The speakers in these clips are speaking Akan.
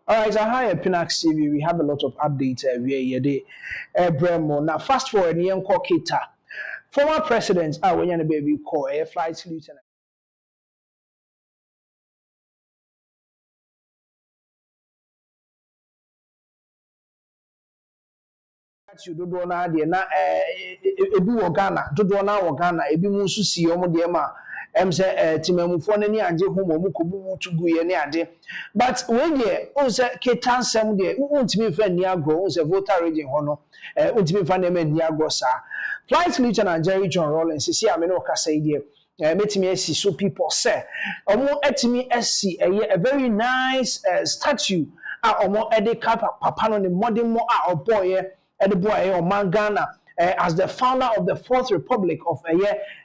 All right, so hi at Pinax TV. We have a lot of updates every Bremo. Now, fast forward, Nian Kita. Former president, when you're baby call a flight lieutenant. You do na de na ebi wo Ghana dodo na wo Ghana ebi mu nso si omo de ma say timamufo na ni age ho mo kobu tugu ye ne ade but when ye on say ketansem de untimi fa ni agro on say voter region ho no untimi fa na ma ni agro sa flight lieutenant Jerry John Rawlings see am no kasa ide metimi asi so people say omo etimi asi a very nice statue omo edeka papa no ne modern mo oboye Ediboye Ghana as the founder of the Fourth Republic of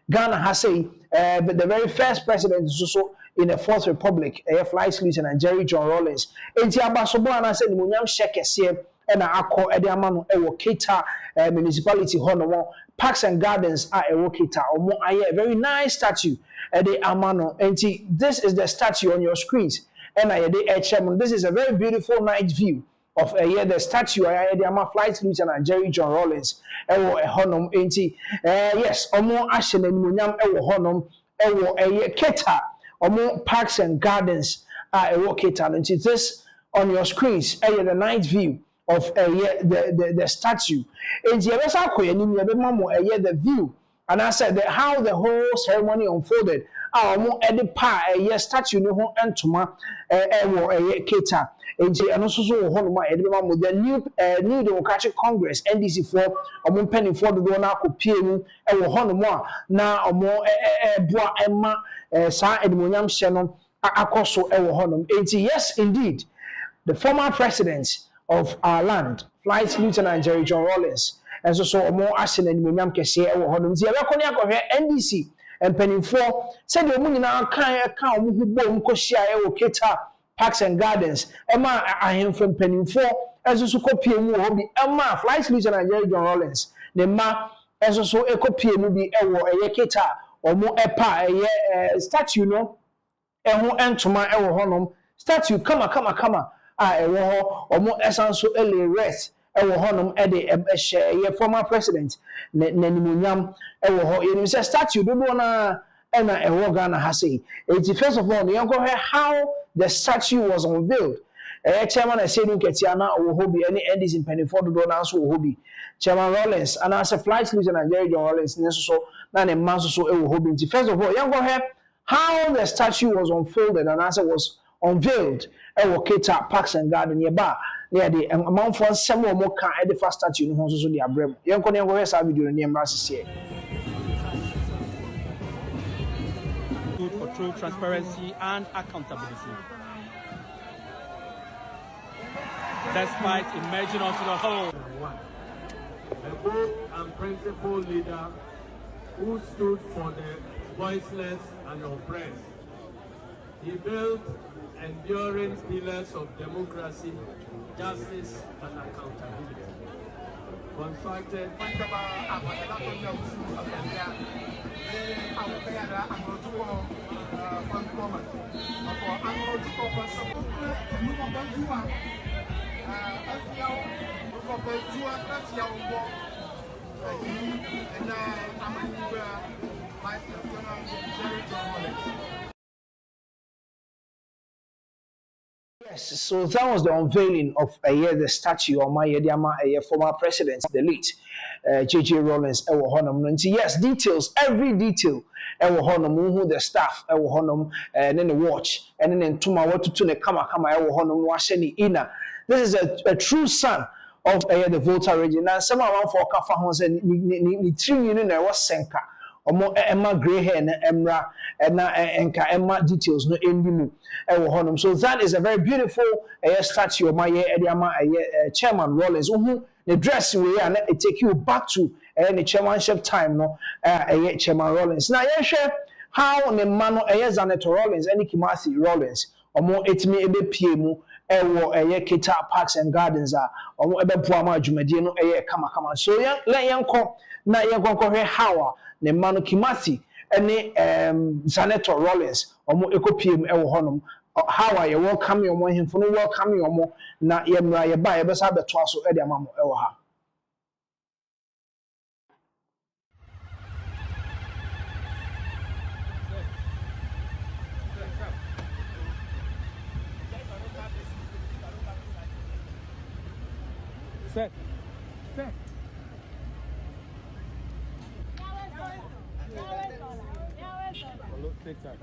Ghana has said the very first president is also in the Fourth Republic flight lieutenant Jerry John Rawlings. Enti abasobo ana said munyam shekese na akọ ediamano ewo Kita municipality hono Parks and Gardens ewo Kita omo aye a very nice statue edi amano. Enti this is the statue on your screens and aye de this is a very beautiful night view of the statue the flight lieutenant Jerry John Rawlings ewo honum enti yes omo ahye na nimunyam ewo honum ewo Kita omo Parks and Gardens ewo Kita enti this on your screens the night view of the statue enti ebesa akoye ni ebe mamo the view and I said that how the whole ceremony unfolded omo pa statue no ho entoma ewo Kita enti eno so ho no the new Democratic Congress NDC for omo penny for do na akopie mu ewo ho no na omo boa emma sa edimonyam hye no akoso ewo ho no enti yes indeed the former president of our land flight lieutenant Jerry John Rawlings and so omo ahye na edimonyam kese ewo ho no enti ebekoni akohwe NDC penny for said the omo nyina kan omo hubo omo kohia ewo Kita Parks and Gardens Emma ahim from pennyfo as so copy mu obi Emma flight lieutenant Jerry John Rawlings ne ma as so e copy mu bi ewo Kita omo epa statue no eho entoma ewo honom statue kama ewo ho omo esanso ele rest ewo honom de former president nanimunyam ewo ho you say statue do na ena ewo Ghana ha say first of all you go how the statue was unveiled chairman Asenu Ketiana owo hobi any NDC in pennyfo do na so hobi chairman Rawlings and as a flight lieutenant Jerry John Rawlings so na ne man so ewo hobi first of all you go how the statue was unfolded and as it was unveiled ewo Kita Parks and Garden nearby near the amount for some more can the first statue no so the abrem you go sa video ni embrace here for true transparency and accountability. Despite emerging onto the whole. A bold and principled leader who stood for the voiceless and oppressed. He built enduring pillars of democracy, justice, and accountability. Constructed Yes, so that was the unveiling of the statue of my former president, the late J.J. Rawlings. Yes, details, every detail. Who the staff, and then the watch, and then to my what to the kama ina. This is a true son of the voter region. And some around for Kafa Hons and ni 3 million was senka. Omo Emma gray hair na Emra enka Emma details no endimu so that is a very beautiful statue of my chairman Rawlings the dress we and it take you back to the chairmanship time no chairman Rawlings now share how the man Zaneto Rawlings and Kumasi Rawlings omo etimi ebe pie mu ewo Kita Parks and Gardens omo ebe boama adwumadie no kama so let yanko na yanko how ne mano Kumasi ene Zaneto Rawlings omo ekopiem ewo honom how are you welcome your mo himfo no welcome your mo na ye mra ye ba ye besa beto aso e de amamo e wo ha. Set. Set. Take time.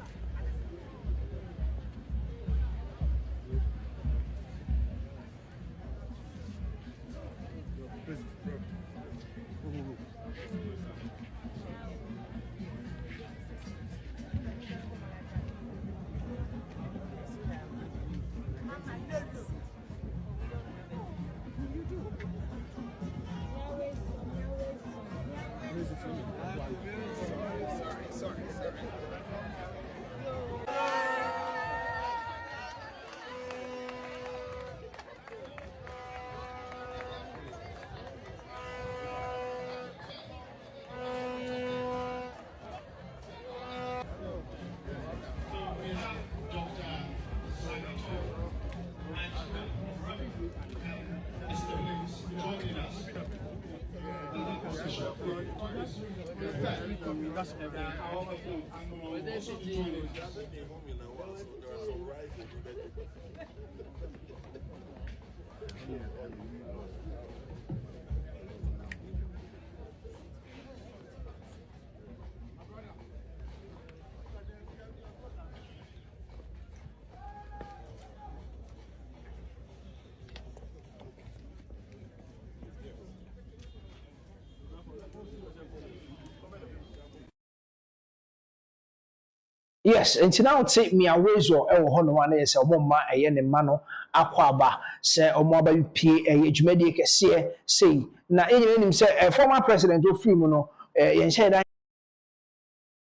Yes, and now take me away so e wo hono wana yesa omomma eye ne ma no akwaba se omoba pie edwumadi kese sei na enye nim se former president of film no yen share da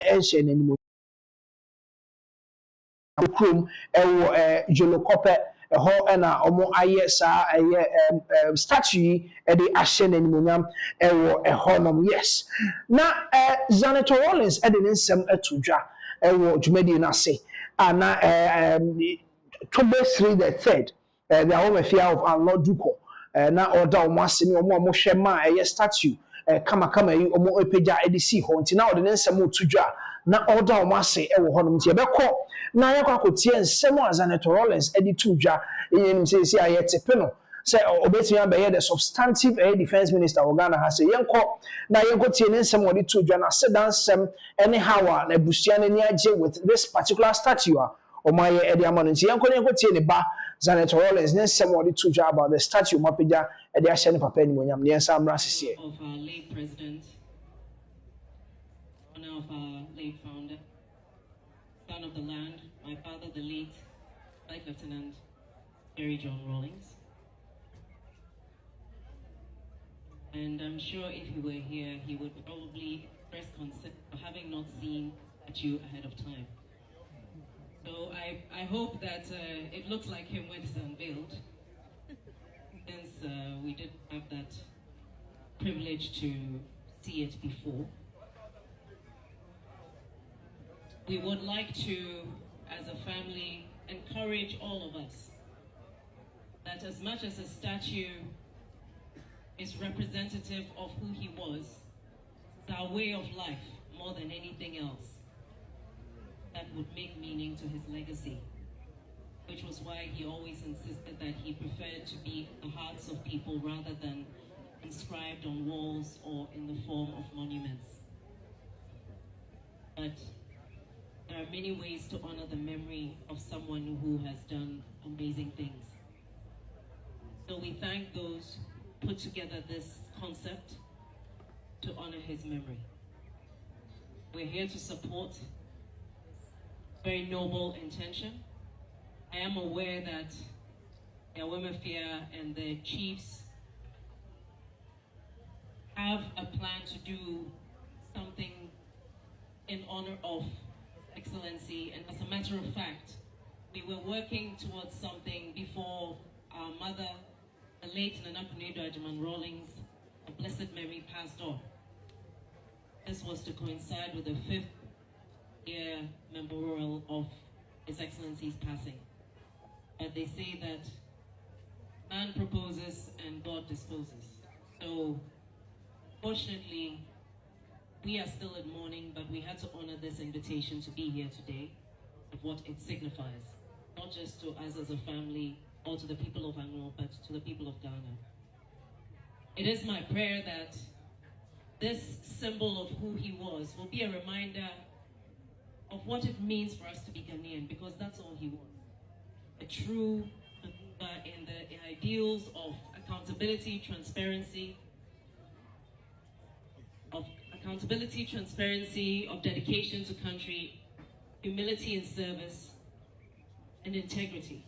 enhye nanimu krom e wo jolokope ho na omo aye sa eye statue e de ahye nanimunyam e wo honom. Yes na Senator Rollins e de nsem atudwa ewo dwumadi na se ana October 3 the 3rd the home affair of our Duko na order omo ase ne omo hwe ma statue kama yi omo epeja edisi ho nti na ode nsem otudwa na order omo ase ewo honom nti ebekọ na yakọ akotie nsem a Senator Rollins edi tudwa enim se ayetepe no say obetumi abaye the substantive defense minister of Ghana has say yenko na yenko tie ne nsem wodi tudwa na sedan nsem anyhow na busua na ni agye with this particular statue o maye edi amano nti yenko tie ne ba Senator Rollins ne nsem wodi tudwa about the statue mapeja edi ahye ne papa ni monyam ne ensa amra sese of our late president, honor of our late founder, son of the land, my father the late Vice Lieutenant Jerry John Rawlings. And I'm sure if he were here, he would probably express concern for having not seen at you ahead of time. So I hope that it looks like him when it's unveiled, since we did have that privilege to see it before. We would like to, as a family, encourage all of us that as much as a statue is representative of who he was, it's our way of life more than anything else that would make meaning to his legacy, which was why he always insisted that he preferred to be the hearts of people rather than inscribed on walls or in the form of monuments. But there are many ways to honor the memory of someone who has done amazing things. So we thank those who put together this concept to honor his memory. We're here to support very noble intention. I am aware that the Awemefia and the chiefs have a plan to do something in honor of Excellency, and as a matter of fact, we were working towards something before our mother, the late Nana Kunedo Ajaman Rawlings, of blessed memory, passed on. This was to coincide with the 5th year memorial of His Excellency's passing. But they say that man proposes and God disposes. So, fortunately, we are still in mourning, but we had to honor this invitation to be here today of what it signifies, not just to us as a family or to the people of Anglo, but to the people of Ghana. It is my prayer that this symbol of who he was will be a reminder of what it means for us to be Ghanaian, because that's all he was. A true in the ideals of accountability, transparency, of dedication to country, humility in service, and integrity.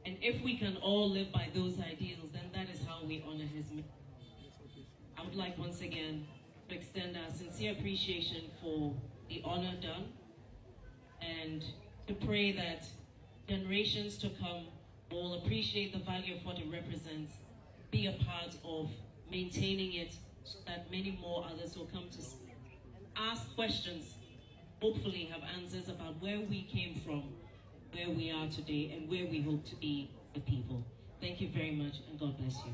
And if we can all live by those ideals, then that is how we honor his memory. I would like once again to extend our sincere appreciation for the honor done, and to pray that generations to come will appreciate the value of what it represents, be a part of maintaining it, so that many more others will come to ask questions, hopefully have answers about where we came from, where we are today, and where we hope to be the people. Thank you very much, and God bless you.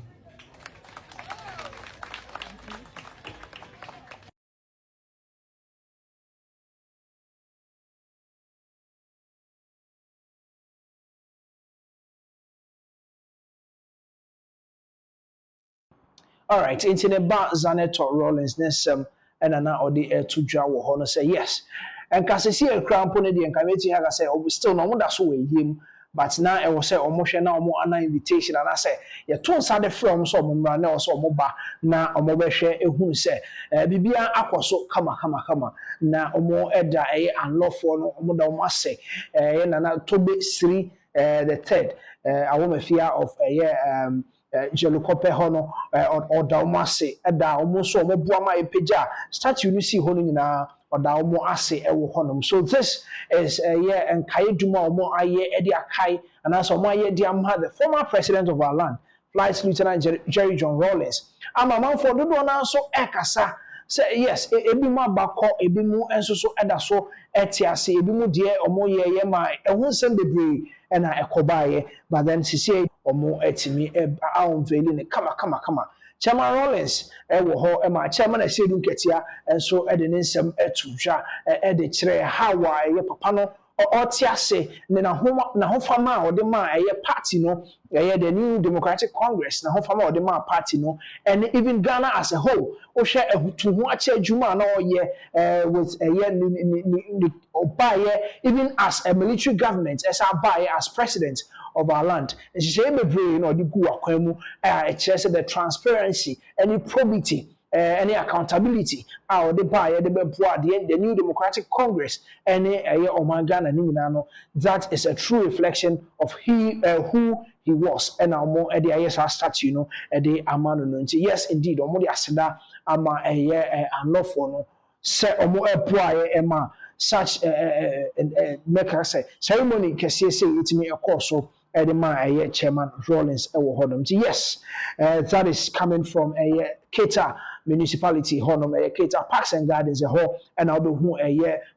All right, internet bar Zaneto Rollins Nessem and ana odi to dwa wo ho no say yes. And kasesi e krampo ne de nkameti ha say we still no mo da so we him, but now e wo say omo hwe na omo ana invitation and I say ye ton sa de from so omo mra na so omo ba na omo be hwe ehun say bibia akoso kama na omo eda unlawful no omo da omo ase ye na tobe siri the third awomafia of Jelukope hono or daumase eda almost so mobuama epeja statue you see hono nyina or daumo ase ewo honum. So this is and Kyei Duma omo aye edi akai and as omo aye di amha the former president of our land, Flight Lieutenant Jerry John Rawlings. Ama man for dodo na so ekasa say yes ebi mu abakọ ebi mu enso so eda so etiase ebi mu de omo ye ma ehun sem bebre ena ekobaye, but then sisi omo etimi unveiling ne kama Chairman Rawlings wo ho ma chairman Asiedu Nketia enso ede ne nsem etudwa ede kire hawa ye papa no otiase ne na ho fama ode ma party no the New Democratic Congress na ho fama ode ma party no, and even Ghana as a whole o hwe ehutu ho ache adwuma na with even as a military government as as president of our land. And she say me brain or the gu akwemu the transparency, any probity, any accountability the New Democratic Congress any Ghana no, that is a true reflection of who he was, and our more at the ISR statue no at the amano no. Yes indeed omo the aseda ama unlawful no se omo emma such make us say ceremony kese say it me of course so the Chairman Rawlings ewo hodom. Yes, that is coming from a Keita municipality honum Keita Parks and Gardens a ho and I'll be who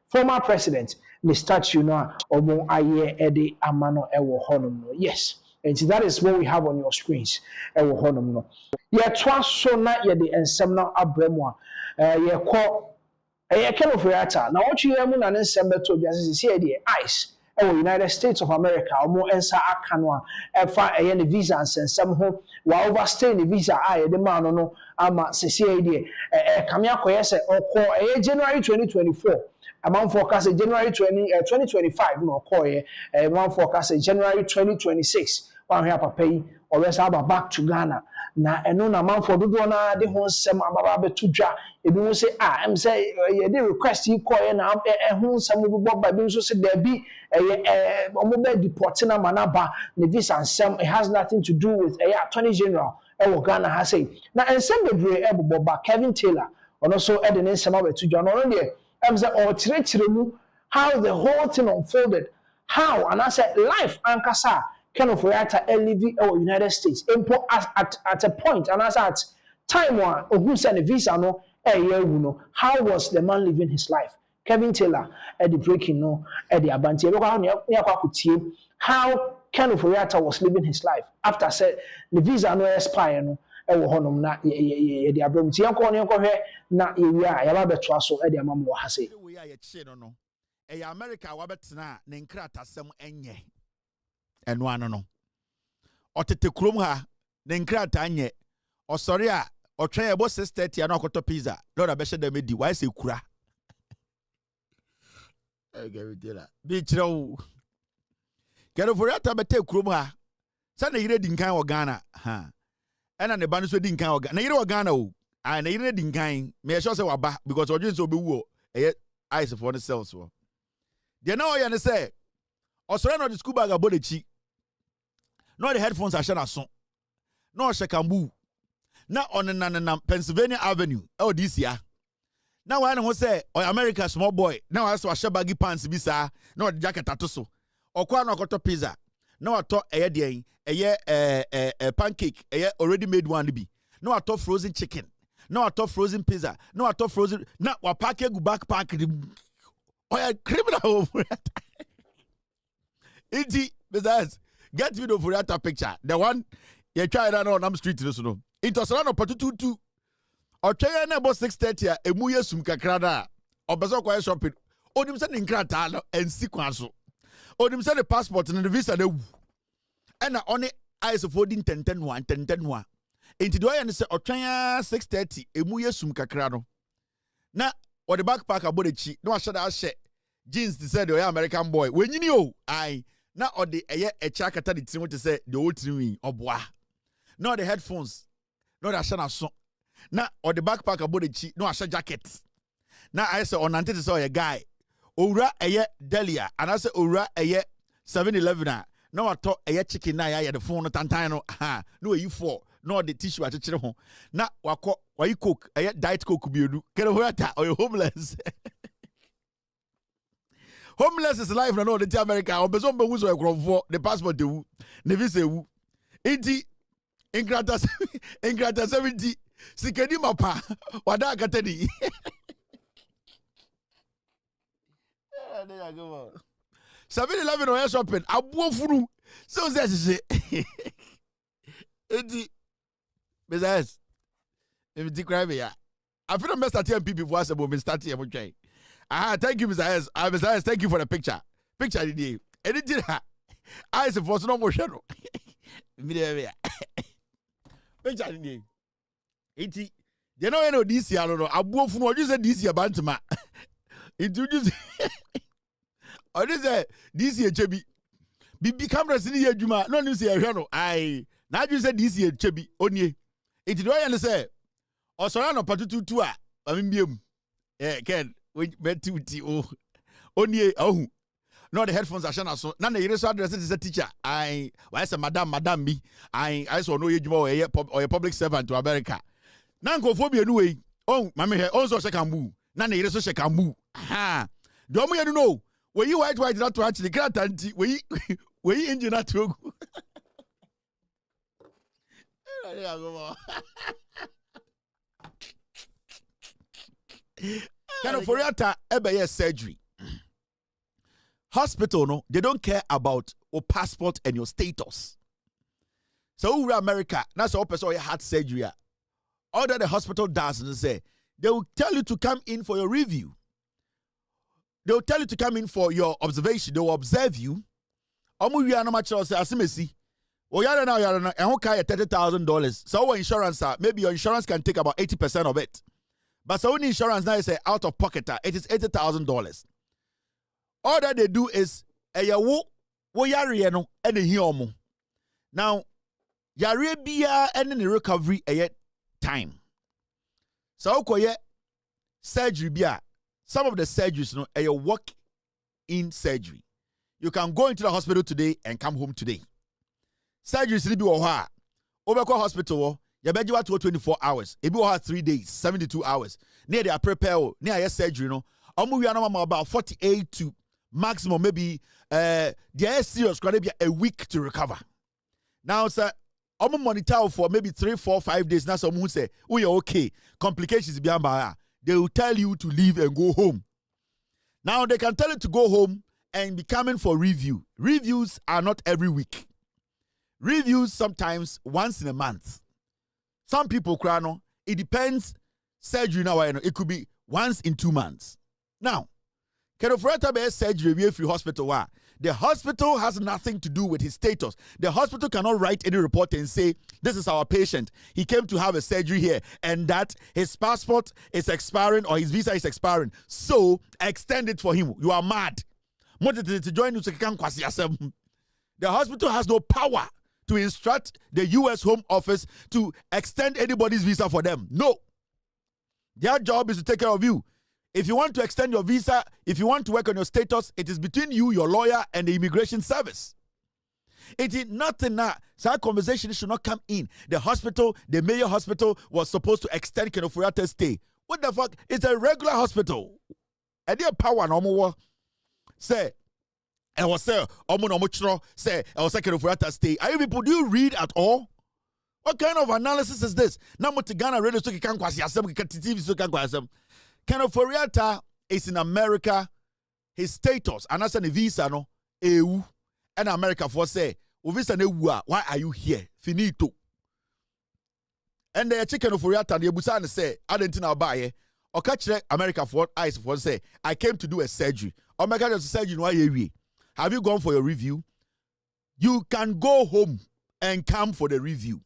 former president the statue no omo aye ede amano ewo honum no. Yes, and that is what we have on your screens ewo honum no. Ye twa so na ye de ensem na abremu ye ko kind of reactor. Now what you mu na nsem beto biase se ye ice United States of America omo ensa akanwa efa the visa and nsem ho wa overstay the visa the man no ama sese dey kame akoye se okọ January 2024 amount forecast January 2025 no okoye amount forecast January 2026 wan hwe papa yi always back to Ghana na eno na man for dodo na de ho nsem ababa betudwa ebi mo say em say ye dey request yi koye na ho nsem bo ba bi so say there be omo be deport na manaba ne visa nsem. It has nothing to do with Attorney General Ghana has say na nsem bebre ebobo ba Kevin Taylor ono so e de nsem abetudwa no dey em say o chire mu how the whole thing unfolded, how and I said life ankasa kind of reactor live United States at a point and as at time one who sent a visa no no how was the man living his life Kevin Taylor at the breaking no at the Abanti. How Ken Oforiatta was living his life after said the visa no expire no ɛwɔ hɔnom na yɛde abrɛm nti yɛnkɔ ne yɛnkɔhwɛ na yɛwie a yɛba bɛtoa so ɛde ama mo wɔ ha se we are yɛkye no no ɛyɛ America wabɛtena ne nkratasɛm ɛnyɛ ɛno ano no ɔtete kurom ha ne nkrata nyɛ ɔsɔre a ɔtwɛn ɛbɔ 6:30 ana ɔkɔtɔ pizza na ɔda bɛhyɛ dɛm di wayɛ sɛ kura ɛgɛwitela bi kyerɛw Oforiatta bɛtɛ kurom ha sɛ ne yere di nkan wɔ Ghana ha ɛna ne ba no so di nkan wɔ Ghana ne yere wɔ Ghana o a ne yere di nkan me ɛhyɛ sɛ waba because ɔdwen sɛ ɔbɛwu ɛyɛ ice for the cells wɔ deɛ na ɔyɛ ne sɛ ɔsɔre na ɔde school bag abɔ n'akyi na ɔde headphones ahyɛ n'aso na ɔhyɛ kambu na ɔnenanenam Pennsylvania Avenue ɛwɔ DC na wɔayɛ ne ho sɛ ɔyɛ America small boy na wɔayɛ sɛ wahyɛ baggy pants bi saa na ɔde jacket ato so ɔkɔa na ɔkɔtɔ pizza na watɔ ɛyɛ deɛn ɛyɛ pancake ɛyɛ already made one bi na watɔ frozen chicken na watɔ frozen pizza na watɔ frozen na wapake gu backpack ɔyɛ criminal Oforiatta iti besides get me the Oforiatta picture the one you try it on Nam Street no so no intosara no patututu ɔtwɛn na about 6:30 a emu yɛ sum kakra da ɔbɛsɛ ɔkɔyɛ shopping onim sɛ ne nkrata no ensi kwan so onim sɛ ne passport ne visa na wu ɛna ɔne ice for din tentenwa enti de ɔyɛ ne sɛ ɔtwɛn 6:30 emu yɛ sum kakra no na ɔde backpack abɔ n'akyi na wahyɛ da ahyɛ jeans te sɛ de ɔyɛ American boy wenyini o ai na ɔde ɛyɛ ɛkyɛ akata de tirim te sɛ de ɔtiri ɔboa na ɔde headphones na ɔde ahyɛ n'aso na ɔde backpack abɔ n'akyi na wahyɛ jacket na ayɛ sɛ ɔnante te sɛ ɔyɛ guy owura ɛyɛ Delia anasɛ owura ɛyɛ 7-Eleven a na watɔ ɛyɛ chicken na yɛ de phone no tantan no ha na oyi 4 na ɔde tissue akyekyere ho na wakɔ wayi coke ɛyɛ diet coke bienu Oforiatta ɔyɛ homeless homeless is life na no ɔde ti America ɔbɛsɛ ɔmbɛwu so ɛkorɔmfoɔ the passport ewu ne visa ewu enti ingrata 70 sikedi mapa wada akata ni 7-Eleven ɔyɛ shopping abuo funu so sɛ enti besides if you cry me ya I feel I'm starting MPP for us about starting mo twɛn thank you Mr. S. Mr. S, thank you for the picture the day anything I say for no more shadow me there picture the day enti you know this year no abuo funu oju say this year bantama introduce or this year chebi bibi cameras ni ye adwuma no nim say ehwe no ai na adwu say this year chebi onie enti do ye say osora no patututu a ambiam ken we betuti o onie ahu no the headphones are shana so na na yire so address is a teacher ai why say madam bi I so no ye adwuma or public servant to America na nkofobia nu we mame he on so shekambu na yire so shekambu ha do mo ye no we you white not to actually grant anti we engine at rogu Oforiatta ebe surgery hospital no they don't care about your passport and your status so we America that's all person heart surgery all that the hospital does is say they will tell you to come in for your review. They will tell you to come in for your observation. They will observe you. Omu wi anoma chiro say asemesi. O yare na ehun kai $30,000. So our insurance maybe your insurance can take about 80% of it. But so when insurance now is out of pocket it is $80,000. All that they do is wo yare no and the omo. Now yare bia and the recovery time. So koye surgery bia some of the surgeries, a walk-in surgery. You can go into the hospital today and come home today. Surgeries be oha. Overcall hospital, you bet you to 24 hours. It be 3 days, 72 hours. Near they are prepared, near surgery, we are about 48 to maximum, maybe they are serious, be a week to recover. Now, sir, I'm monitor for maybe 3, 4, 5 days. Now, someone say, oh, you're okay. Complications beyond by. They will tell you to leave and go home. Now they can tell you to go home and be coming for review. Reviews are not every week. Reviews sometimes once in a month. Some people cry no. It depends. Surgery now, it could be once in 2 months. Now, can of be surgery via free hospital? The hospital has nothing to do with his status. The hospital cannot write any report and say, this is our patient. He came to have a surgery here and that his passport is expiring or his visa is expiring. So, extend it for him. You are mad. The hospital has no power to instruct the U.S. Home Office to extend anybody's visa for them. No. Their job is to take care of you. If you want to extend your visa, if you want to work on your status, it is between you, your lawyer, and the immigration service. It is nothing now. So that conversation should not come in. The hospital, the major hospital, was supposed to extend Kenoforiata's stay. What the fuck? It's a regular hospital. And their power no more. Say, I was say, say, I was Kenoforiata's stay. Are you people, do you read at all? What kind of analysis is this? Ghana radio so can kwasi asem TV so can kwasi. Kenoforiata is in America. His status and as a visa no EU and America for say visa ne wua. Why are you here? Finito. And the chicken of Kenoforiata the ebusa say adentina buy or catch America for eyes for say I came to do a surgery. Oh my God, surgery no we. Have you gone for your review? You can go home and come for the review.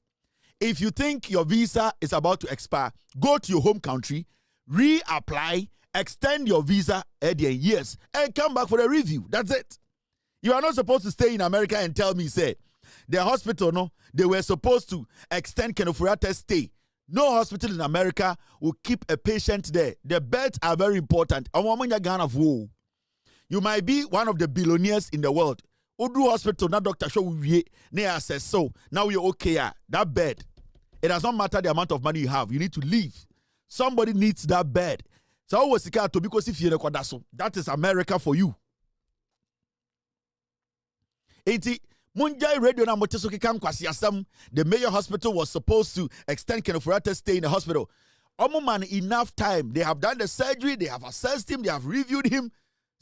If you think your visa is about to expire, go to your home country, reapply, extend your visa at the years, and come back for the review. That's it. You are not supposed to stay in America and tell me, say, the hospital, no, they were supposed to extend Kenoforiata's stay. No hospital in America will keep a patient there. The beds are very important. You might be one of the billionaires in the world. Udu hospital, na doctor show we na says so. Now you're okay. That bed. It does not matter the amount of money you have. You need to leave. Somebody needs that bed. So always to because if you record that is America for you. Eti Munjai radio na motesoki kam kwasi asam. The major hospital was supposed to extend Kenoforiata's stay in the hospital. Man, enough time. They have done the surgery. They have assessed him. They have reviewed him.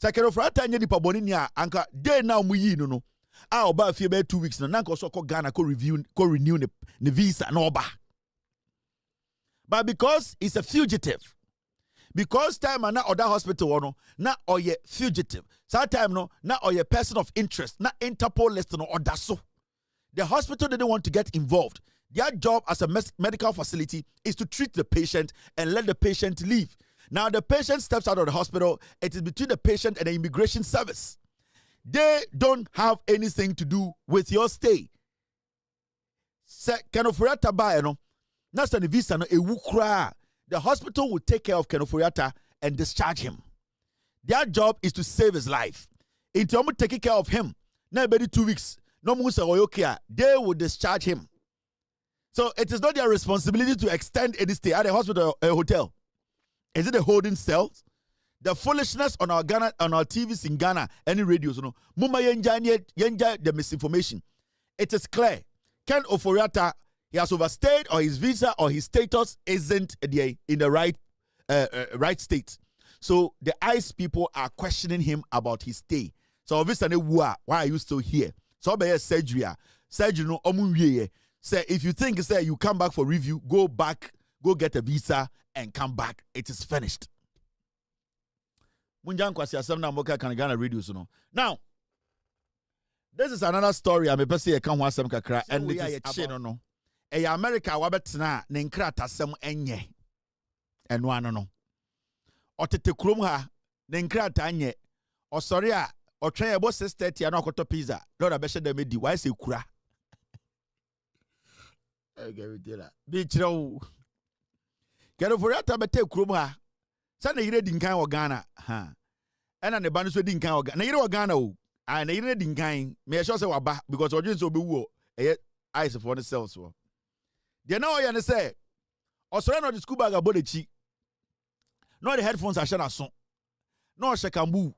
Kenoforiata nye di paboni niya anka day now muyi no. Oba fi be 2 weeks no nanka so ko Ghana ko renew the visa no oba. But because he's a fugitive, because time na other hospital no na oye fugitive. So time no na oye person of interest na Interpol list no order so. The hospital didn't want to get involved. Their job as a medical facility is to treat the patient and let the patient leave. Now the patient steps out of the hospital. It is between the patient and the immigration service. They don't have anything to do with your stay. Kenoforiata ba no. Nasa ni visa no ewu kra. The hospital will take care of Kenoforiata and discharge him. Their job is to save his life. Into omu taking care of him. Na ebedi 2 weeks. No mu say oyokia. They will discharge him. So it is not their responsibility to extend any stay at a hospital or a hotel. Is it a holding cell? The foolishness on our TVs in Ghana, any radios, no. Muma yenja the misinformation. It is clear. Ken Oforiata, he has overstayed, or his visa or his status isn't in the right state. So the ICE people are questioning him about his stay. So obviously, why are you still here? So be surgery. Surgery no omunwiye. Say if you think say you come back for review, go back, go get a visa and come back. It is finished. Now, this is another story. I'm a say I can't want some kakra and it is about no. America wabetna nenkrata sem enye. And one no. Otete krum ha nenkrata enye. O sorry a o train about 6:30 and okoto pizza. Lord abeshe dem di why say kura. Be chiro. Kenoforiata bete krum ha. Sana yire dinkan o Ghana ha. Ena ne ba no so dinkan o Ghana. Na yire o Ghana o. Na yire dinkan. Me sure say waba because odwin so be wu o. Ice for the cells so. They know you say. Osore no the school bag abodechi. No the headphones are shana son. No shekambu.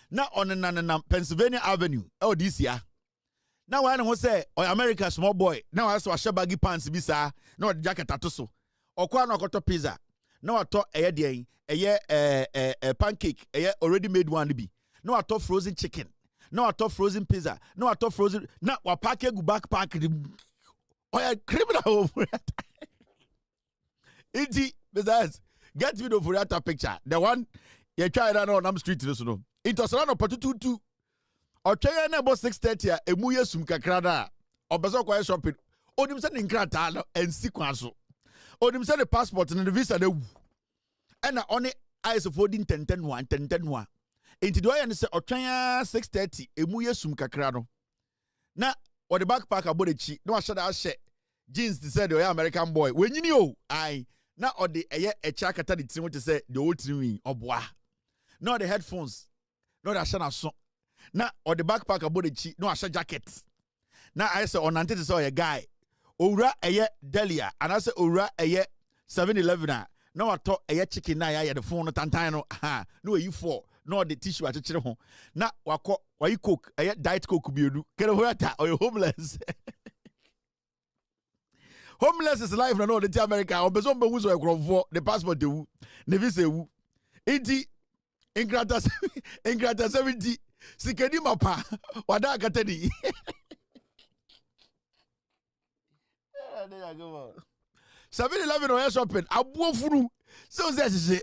Na on Pennsylvania Avenue. Oh this year. Now I know say or America small boy. Now I saw a baggy pants bisa. No jacket atoso. Okwa no koto pizza. na wato deɛ pancake already made one bi na wato frozen chicken na wato frozen pizza na wato frozen na wapake gu backpack oya criminal Iti besides get me the Furiata picture the one you try that on Nam Street no it was around patututu or try na about 6:30 emu yesum kakra da obeso kwa shopping onim se nkrata no ensi kwan so onim se the passport and the visa na wu ena oni eyes of holding 10 enti do ya ne se otwan 6:30 emu yesum kakra no na or the backpack abodechi no ahye da ahye jeans they said the American boy when you know I na or the echa kata the tin to say the old tin obwa no the headphones no the ashana so na or the backpack abodechi no asha jacket na I say on ante say a guy owura delia and I say owura 7-Eleven na wato chicken na ya the phone no tantan no ha no you for no the tissue achechire ho na wako wayi coke diet coke biedu kere hoata or homeless homeless is life no the America or bezo mbe wuzo ekrofo the passport de wu ne visa wu enti ingrata 70 sikedi mapa wada akatadi 7-Eleven or shopping abuofuru so say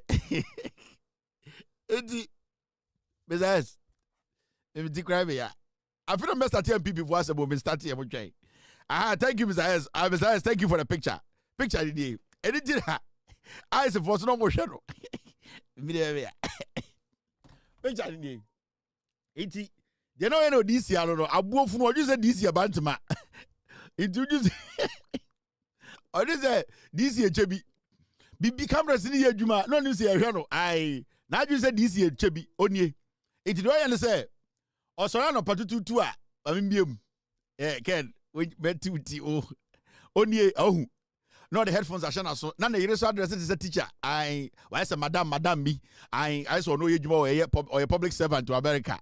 enti besides if the crime ya I feel best at MPP for us about start here try. Thank you, Mr. S. Mr. S, thank you for the picture. Picture the day. Anything I say for no more shadow. Picture the day. Iti, you know this year, no. Abu from what you said this year, Bantama. Introduce. Or this year, Chebi. Bibi cameras in here, Juma. No news here, no. I now you said this year, Chebi. Onye. Iti do I understand? Or Sorano Patutu Tua. I mean, Ken. We met to only no the headphones are shana so none the address is a teacher I say madam me I saw no age more or a public servant to America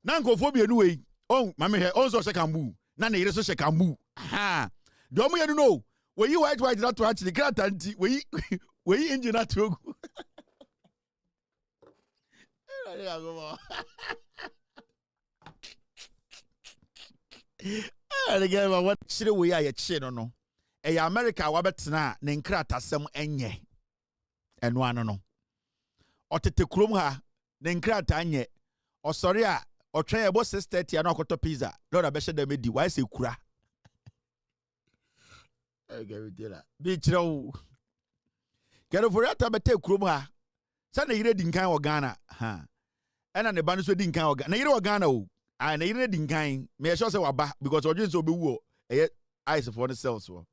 nanko phobia no way oh mama here also shekambu none the shekambu ha do me you know were you white not to actually grant anti we engine at to again what shire we are ye no America wabetena ne nkrata sem enye eno ano no otete krom ha ne nkrata anye osori a otwen ebo 6:30 na okoto pizza lord abehye dem di why say kura bi kirewo kero foriata bete krom ha sa na yire di nkan wo Ghana ha ena ne ba no so di nkan wo Ghana na yire wo Ghana o na yire di nkan me sure say waba because odwin so obewu eyes for the cells wo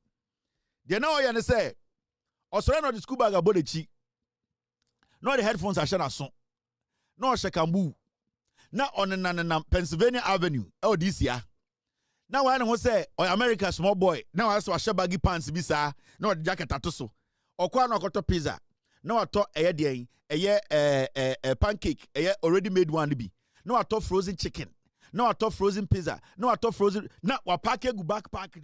de na oya ne say osore no the school bag abodechi no the headphones are shana so no shekambu na on Pennsylvania Avenue this year na wa na ho say America small boy na wa so ahye baggy pants bi sa na the jacket atoso okwa na okoto pizza na wato pancake already made one bi na wato frozen chicken na wato frozen pizza na wato frozen na wapake gu backpack.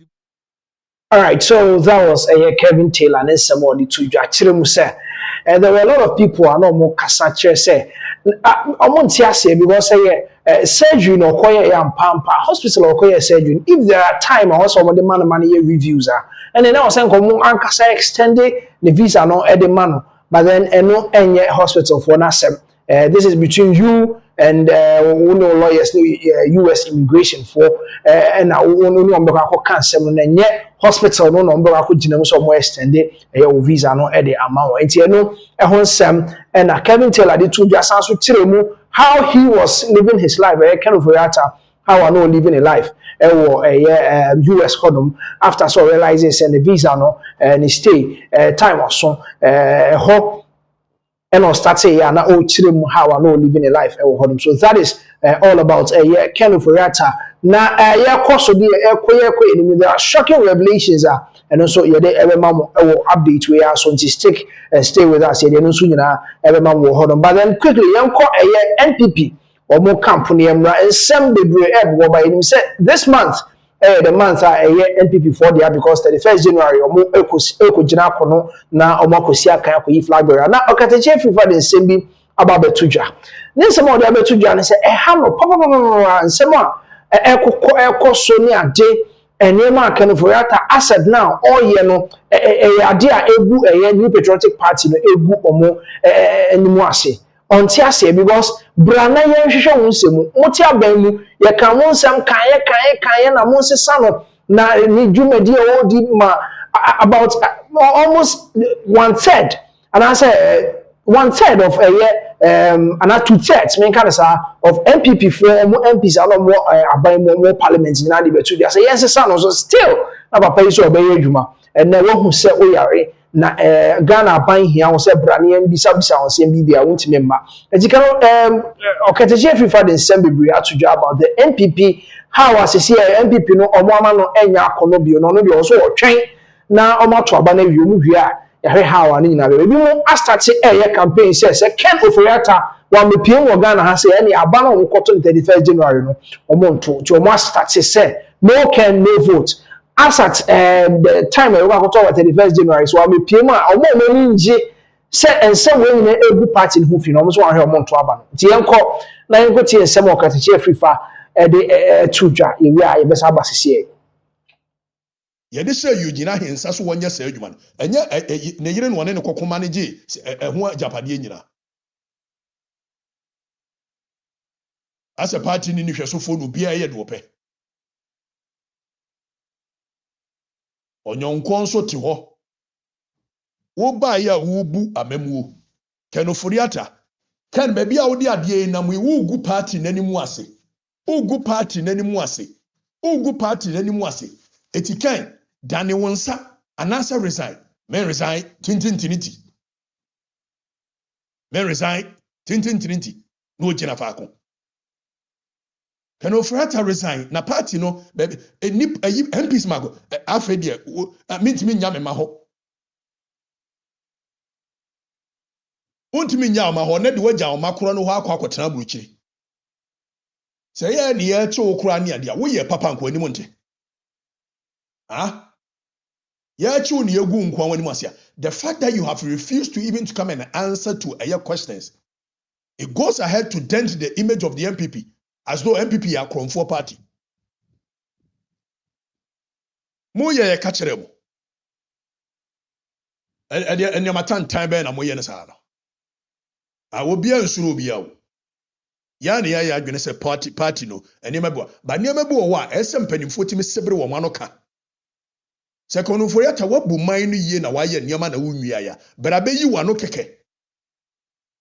All right, so that was Kevin Taylor and somebody to Jachiremuse. And there were a lot of who are no more Kasache say. I want to say because surgery no koye and pampa hospital or koye surgery. If there are time or also the money reviews are. And then I was saying come on kasa extended the visa no the man, but then no any hospital for nasem. This is between you and lawyers, U.S. immigration for and now number cancer and yet hospital no number could somewhere extended a visa no at the amount. And you know, a Sam and Kevin Taylor the two just answer how he was living his life, kind of how I know living a life. U.S. column after so realizing send the visa no and he stay time or so and I'll start saying yeah, now how I know living a life. So that is all about Ken Furiata. Now, there are shocking revelations, and also every mom will update we are so to stick and stay with us. Every mom will hold on. But then quickly, young NPP or more company and some debris by him said this month the months are NPP for there because 31st January omo ekogina kono na omo akosi akan akoyi flag bearer na okateche free for the nsem bi aba betudwa ne nsem o de betudwa ne se ha no papa nsem a ekoso ni ade enema akanfo yata asset now all ye no ade a egu new patriotic party no egu omo enimu ase onti ase because brana ye hwehwe wo nsemu moti aban mu ye kan wo nsem kan na mo nsesa no na ni dwumadi o di ma about almost 1/3 and I say 1/3 of and 2/3 mean kind of MPP for MPs are more aban more parliament na de betu dia say yes no so still na papa yi so obey adwuma and na wo hu se oyare na Ghana aban hia wo se brane bisa wo se bibia wontime mma ejika okateje fifa de nsem bebre atudwa about the MPP how asese MPP no omo ama no enya akono bio no de so otwen na omo to aba na wi omu hwi a yare how ani nyina be bi mo astart campaign say Ken Oforiata wa mepiem wo Ghana ha say any aba no nkoto 31st January no omo nto ti omo astart say no Ken no vote as at the time we go to 31st January so we PM a omo mani nje se ense we nyina egu party ho fi no omo so ahwe omo nto aba no ti enko na enko ti ensem okateche afrifa de tudwa ewi a yebesa basese ye de se yugina hensa so wonya sa adwuma no enye ne yire no ne kokoma ne je ho japade nyina as a party ni hwesofo no bia ye de ope onyonko nso ti ho wo ba ya wo bu amamuo Ken Oforiata kan ba bia wo de ade na mu wo gu party nanimu ase ugu party nanimu ase etikan dane wonsa anasa resign men resign tintintiniti no gina faako Ken Oforiata resign na party no MPs mago afedie mintimi nyame ma ho untimi nyama ho na de wagya o makoro no ho akwa buruchiri say ye ne ye che okura ne ade a wo ye papa nko ani monte ye che ne yegu nko ani masia the fact that you have refused to even to come and answer to your questions it goes ahead to dent the image of the MPP as though MPP are Kromfo party mo ye ka kire mo ene matan time be na mo ye ne sa no obia nsuro obia wo ya ne ya adwene se party no enema bo ba nema bi wo a ese mpanimfo timi sebre wo ma no ka se Ken Oforiata wabu man no yie na waye nema na wunwia ya bra be yi wa no keke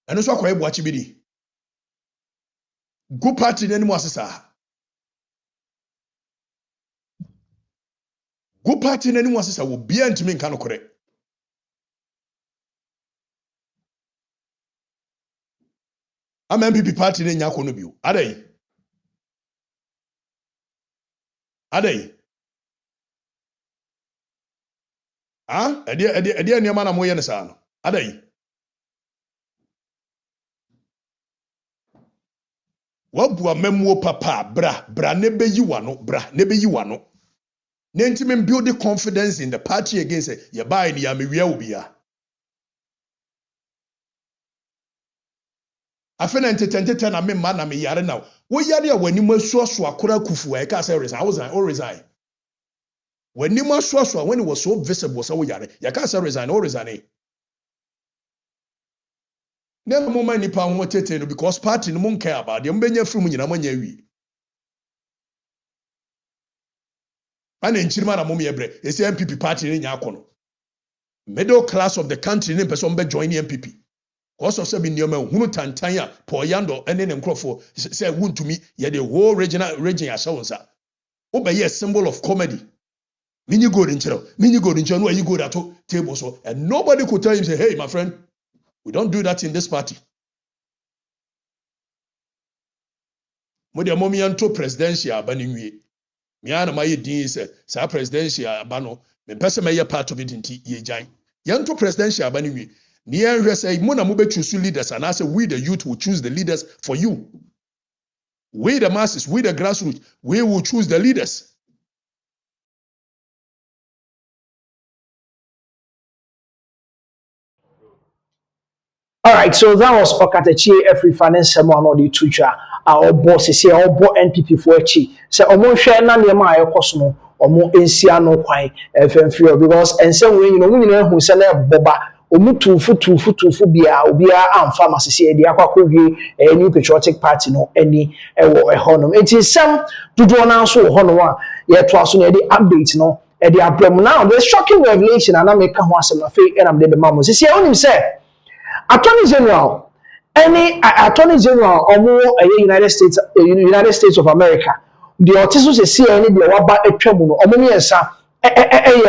eno so akoye boachi bi di gu party nani mu asesa gu party nani mu asesa wo bia ntimi nka no kore ama MPP party ne nya kono biu adai ede ne ma na moye ne sa no adai wabu amamuo papa bra ne beyi wa no ne ntimi build confidence in the party against ye buy ne ya mewia obia afena ntete na memma na me yare na wo yare a wani masuaso akora kufu e ka say resign wani masuaso when it was so visible so wo yare ya ka say resign na mo ma nipa ho tete no because party no mon care about dem benya from nyina manya wi ana nchirima na mo me bre esi MPP party ne nya akono middle class of the country ne person be join MPP because of sebi nioma hunu tantan a poyando ene ne nkrofo say wuntumi ye the whole region asawonsa obey a symbol of comedy mini gold nchero no you go that table so and nobody could tell him say hey my friend we don't do that in this party mo de momi anto presidential abani nwie me ana ma ye din say sa presidential abano me pese me ye part of it nti ye jan yanto presidential abani nwie ni enhwe say mo na mo be choose leaders and I say we the youth will choose the leaders for you. We the masses, we the grassroots, we will choose the leaders. All right, so that was Okatechi every finance someone or the teacher. Our boss is here, our boss NPP for Chi. So, almost share none of my cosmo or more NCR no quite FM because and some way, you know, who send a boba. Omu tufu bia obia amfa masese de akwakowie new patriotic party no ani ewo ehonom enti sem dodo na so honom a ye to aso na de update no e de abrem now the shocking revelation and make ho asem na fe and am de be mamo sese onim say attorney general omo United States of America the otiso sese ani de waba atwamu no omo miensa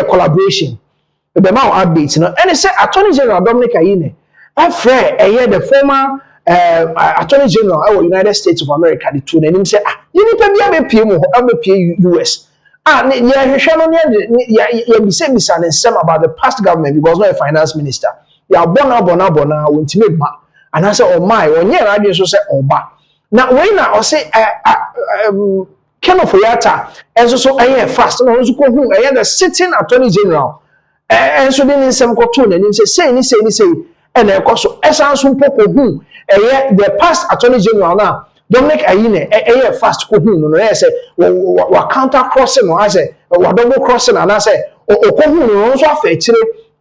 collaboration the amount updates, and it said Attorney General Adom Kyei, the former Attorney General of the United States of America, the two, and he said, you need to be a US. You say some about the past government because not a finance minister. You are bona, won't make back. And I said, oh my, when you're radio, so say, oh, ba. Now, when I say, Ken of Oyata, and so I fast, and also who I the sitting Attorney General. And so then in some cartoon and say and of course so essence popo who the past Attorney General now don't make a fast who no say wa counter crossing or I say wa double crossing and I say o who no so affect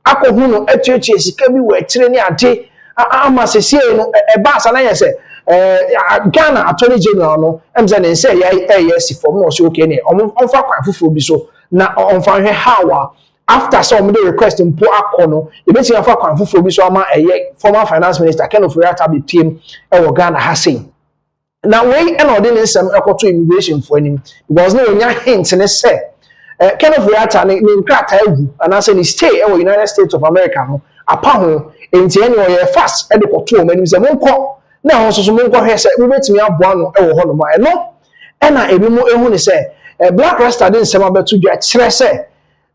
akọ who no etuetu sika bi wa tire ni ade ama sese no e ba sa na say Ghana Attorney General no em say yes from no so okay ni on fa kwan fufuo bi so na on fa hwe how after some the request in po akono e beti afa kwan fofo bi so ama former finance minister Ken Oforiatta be pm e Ghana ha say na we and ordinance ekoto immigration for him because no nya hint ne say Ken Oforiatta ne nkrata agu and I say ni stay e United States of America no apa ho enti ene o ye fast e de koto o manim say monko na ho so monko hwe say we betimi aboa no e wo ho no ma e no e na ebi mo ehu ne say black rasta den sema betu dwa kire say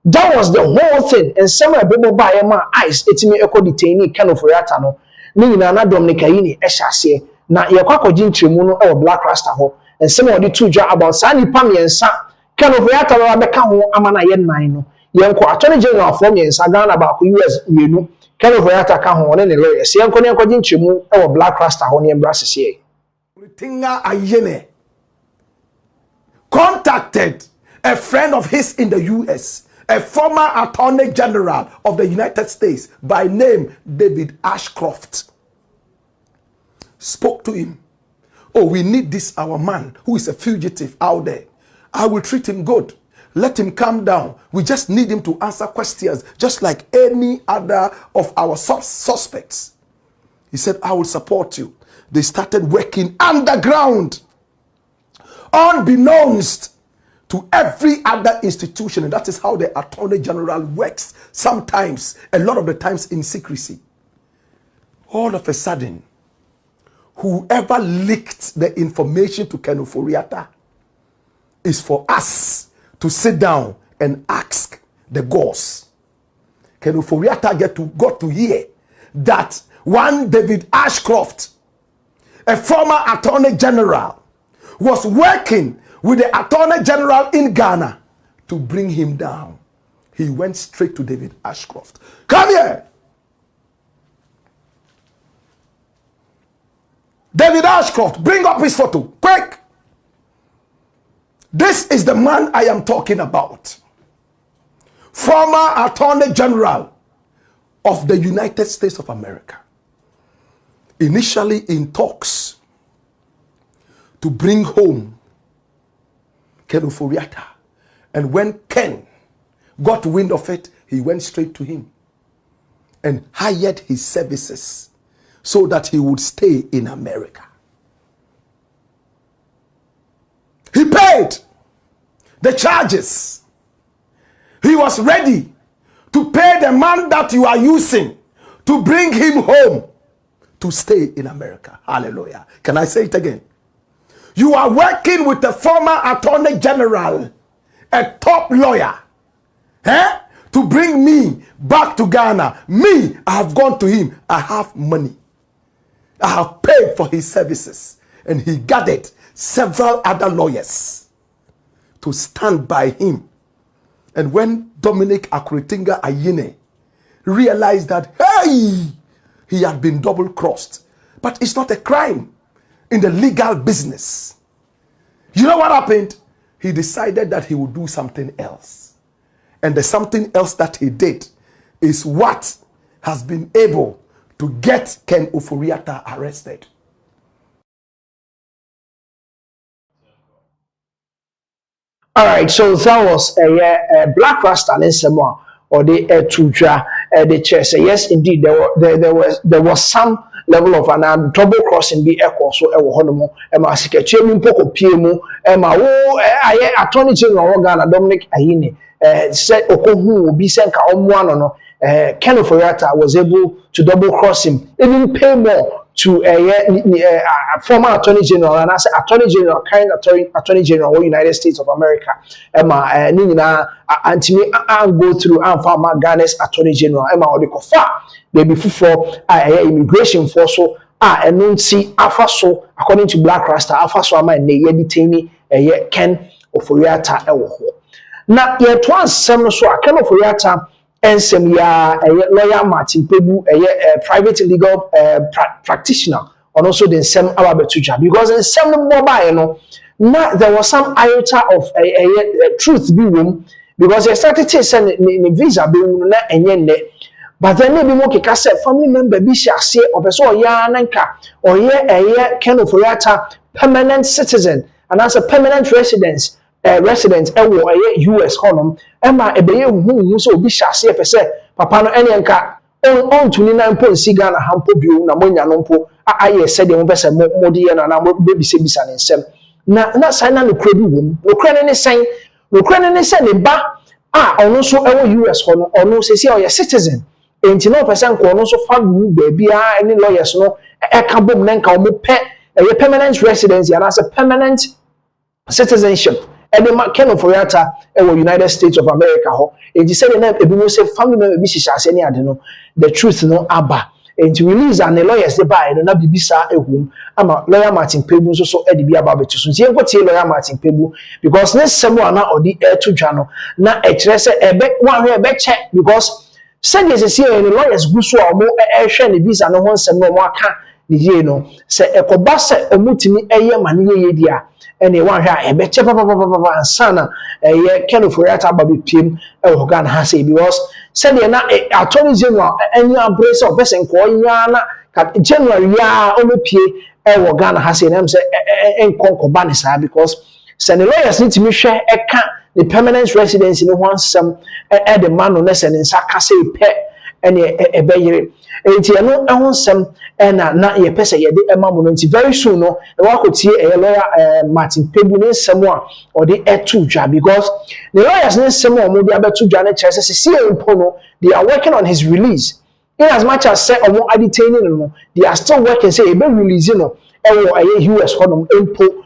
that was the whole thing and somewhere people buy my eyes etimi eco detainee Ken Oforiatta no ni nyina na Adom Kyei ni ehase na ye kwakoji ntremu no e black rasta ho and somewhere the two job about sani pamiensa Ken Oforiatta wa beka ho amana ye nan no ye nko Attorney General for miensa Ghana ba ko US mienu Ken Oforiatta ka ho ne lawyers ye nko ne kwaji ntremu e black rasta ho ne embrasese Tinga Ayene contacted a friend of his in the US, a former Attorney General of the United States by name David Ashcroft. Spoke to him. Oh, we need this, our man who is a fugitive out there. I will treat him good. Let him calm down. We just need him to answer questions just like any other of our suspects. He said, I will support you. They started working underground, unbeknownst to every other institution, and that is how the Attorney General works. Sometimes, a lot of the times in secrecy. All of a sudden, whoever leaked the information to Ken Oforiatta is for us to sit down and ask the gods. Ken Oforiatta got to hear that one David Ashcroft, a former Attorney General, was working with the Attorney General in Ghana to bring him down. He went straight to David Ashcroft. Come here. David Ashcroft, bring up his photo, quick. This is the man I am talking about. Former Attorney General of the United States of America. Initially in talks to bring home Ken Oforiatta. And when Ken got wind of it, he went straight to him and hired his services so that he would stay in America. He paid the charges. He was ready to pay the man that you are using to bring him home to stay in America. Hallelujah. Can I say it again? You are working with the former Attorney General, a top lawyer, to bring me back to Ghana. Me, I have gone to him. I have money. I have paid for his services. And he gathered several other lawyers to stand by him. And when Dominic Akuritinga Ayine realized that, hey, he had been double-crossed. But it's not a crime in the legal business. You know what happened? He decided that he would do something else. And the something else that he did is what has been able to get Ken Ofori-Atta arrested. All right, so that was a Black Rasta in Samoa or the Tuja, the chair. Say yes, indeed, there was some level of an double crossing be equal. So honomo, Masika Chemu Poko Piemu, Attorney General Ghana Dominic Ayine said Okohu will be sent on one or no. Ken Ofori-Atta was able to double cross him, even pay more to a former Attorney General, and I say Attorney General, current Attorney General of the United States of America, Nina, Antony, and go through and former Ghana's Attorney General, Emma Odekofa, baby for immigration force, and non see Afaso, according to Black Rasta, Afaso, I might detaining Ken Ofori-Atta. Now, yet once, some so Ken Ofori-Atta. And some lawyer Martin Pebu, a private legal practitioner, and also the same Arabetuja. Because in some mobile, now there was some iota of truth be room, because they started to send the visa be and yende. But then maybe more cassette family member be shall say or person ya nanka or Ken Ofori-Atta permanent citizen and as a permanent residence. Residents US honum Emma ebeye hu so bi hyase pe se papa no ene nka on to ni nan pon siga na hampo bio na monya no mpo aye se de mo pese modi ye na mo be bisa ne nsem na sai na no krebi wom no kre ne sai no kre ne se ne ba ono so US honum ono se se o citizen enti no person ko ono so fa mu ba bia any lawyers no e ka bom na nka o mo pe permanent residency and as a permanent citizenship. Edema Ken Ofori-Atta United States of America ho enti say na ebi say family member bi hihase ne ade no the truth no aba enti release and the lawyers dey buy no na bibisa ehum ama lawyer Martin Pebu so edi bi aba betu so nti enkotie lawyer Martin Pebu because this semo na odi to dwa no na e kire say ebe wan hwe ebe check because send say see the lawyers gu so omo hwe ne visa no ho nsem no mo aka ne ye no say ekoba say emutimi eye mane ye dia and they want her better and sana Ken Ofori-Atta baby pim Ghana has because said they not Attorney General any embrace of person call yana January ya only Ghana has them say and concobanisa because send the lawyers need to make sure the permanent residence in one some the man on less and in Sakase pet and a bayer. Enti no ehonsem na ye pese ye de emamu no nti very soon no e wa kotie lawyer Martin Pebu ne nsem a o de etu dwa because the lawyers ne nsem a mo de abetu dwa ne kire se see empo no they are working on his release in as much as say omo detaining no they are still working say e be release no US honum empo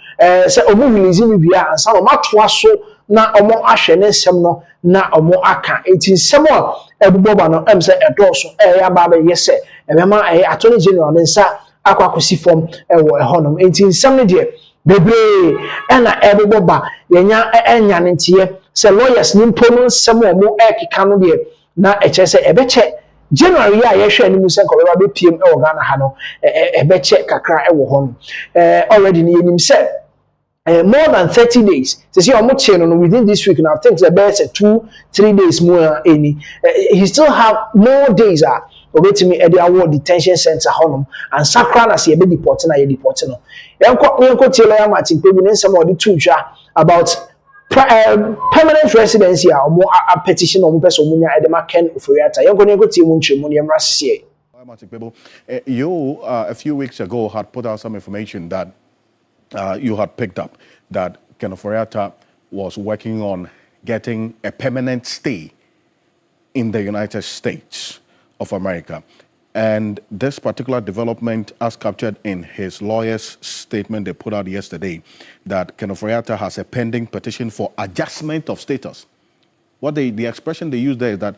say omo release ni bia ansa no matoa so na omo ahwe ne nsem no na omo aka enti nsem a ebuboba no em say edoso ya ba be yese emema Attorney General nsa akwakosi form ewo ehonum enti nsem ne de bebre na ebuboba yenya enya ne ntie say lawyers ni mpo no nsem omo ekeka no de na eche say ebeche January ya yehwe ni musen ko be pm ewo Ghana ha no ebeche kakra ewo hon already ni yenim say more than 30 days. So see, I'm within this week, and I think the best 2-3 days more. He still have more days. Waiting me at the award detention center, honum, and Sakran as he be deported. I deported. Uncle Taylor Martin Pebu and some of the two about permanent residency or more a petition on person at the Ken Ofori-Atta. You're going to go to Munchimonium Rassi. Martin Pebu, you a few weeks ago had put out some information that. You had picked up that Ken Ofori-Atta was working on getting a permanent stay in the United States of America. And this particular development, as captured in his lawyer's statement they put out yesterday, that Ken Ofori-Atta has a pending petition for adjustment of status. What the expression they use there is that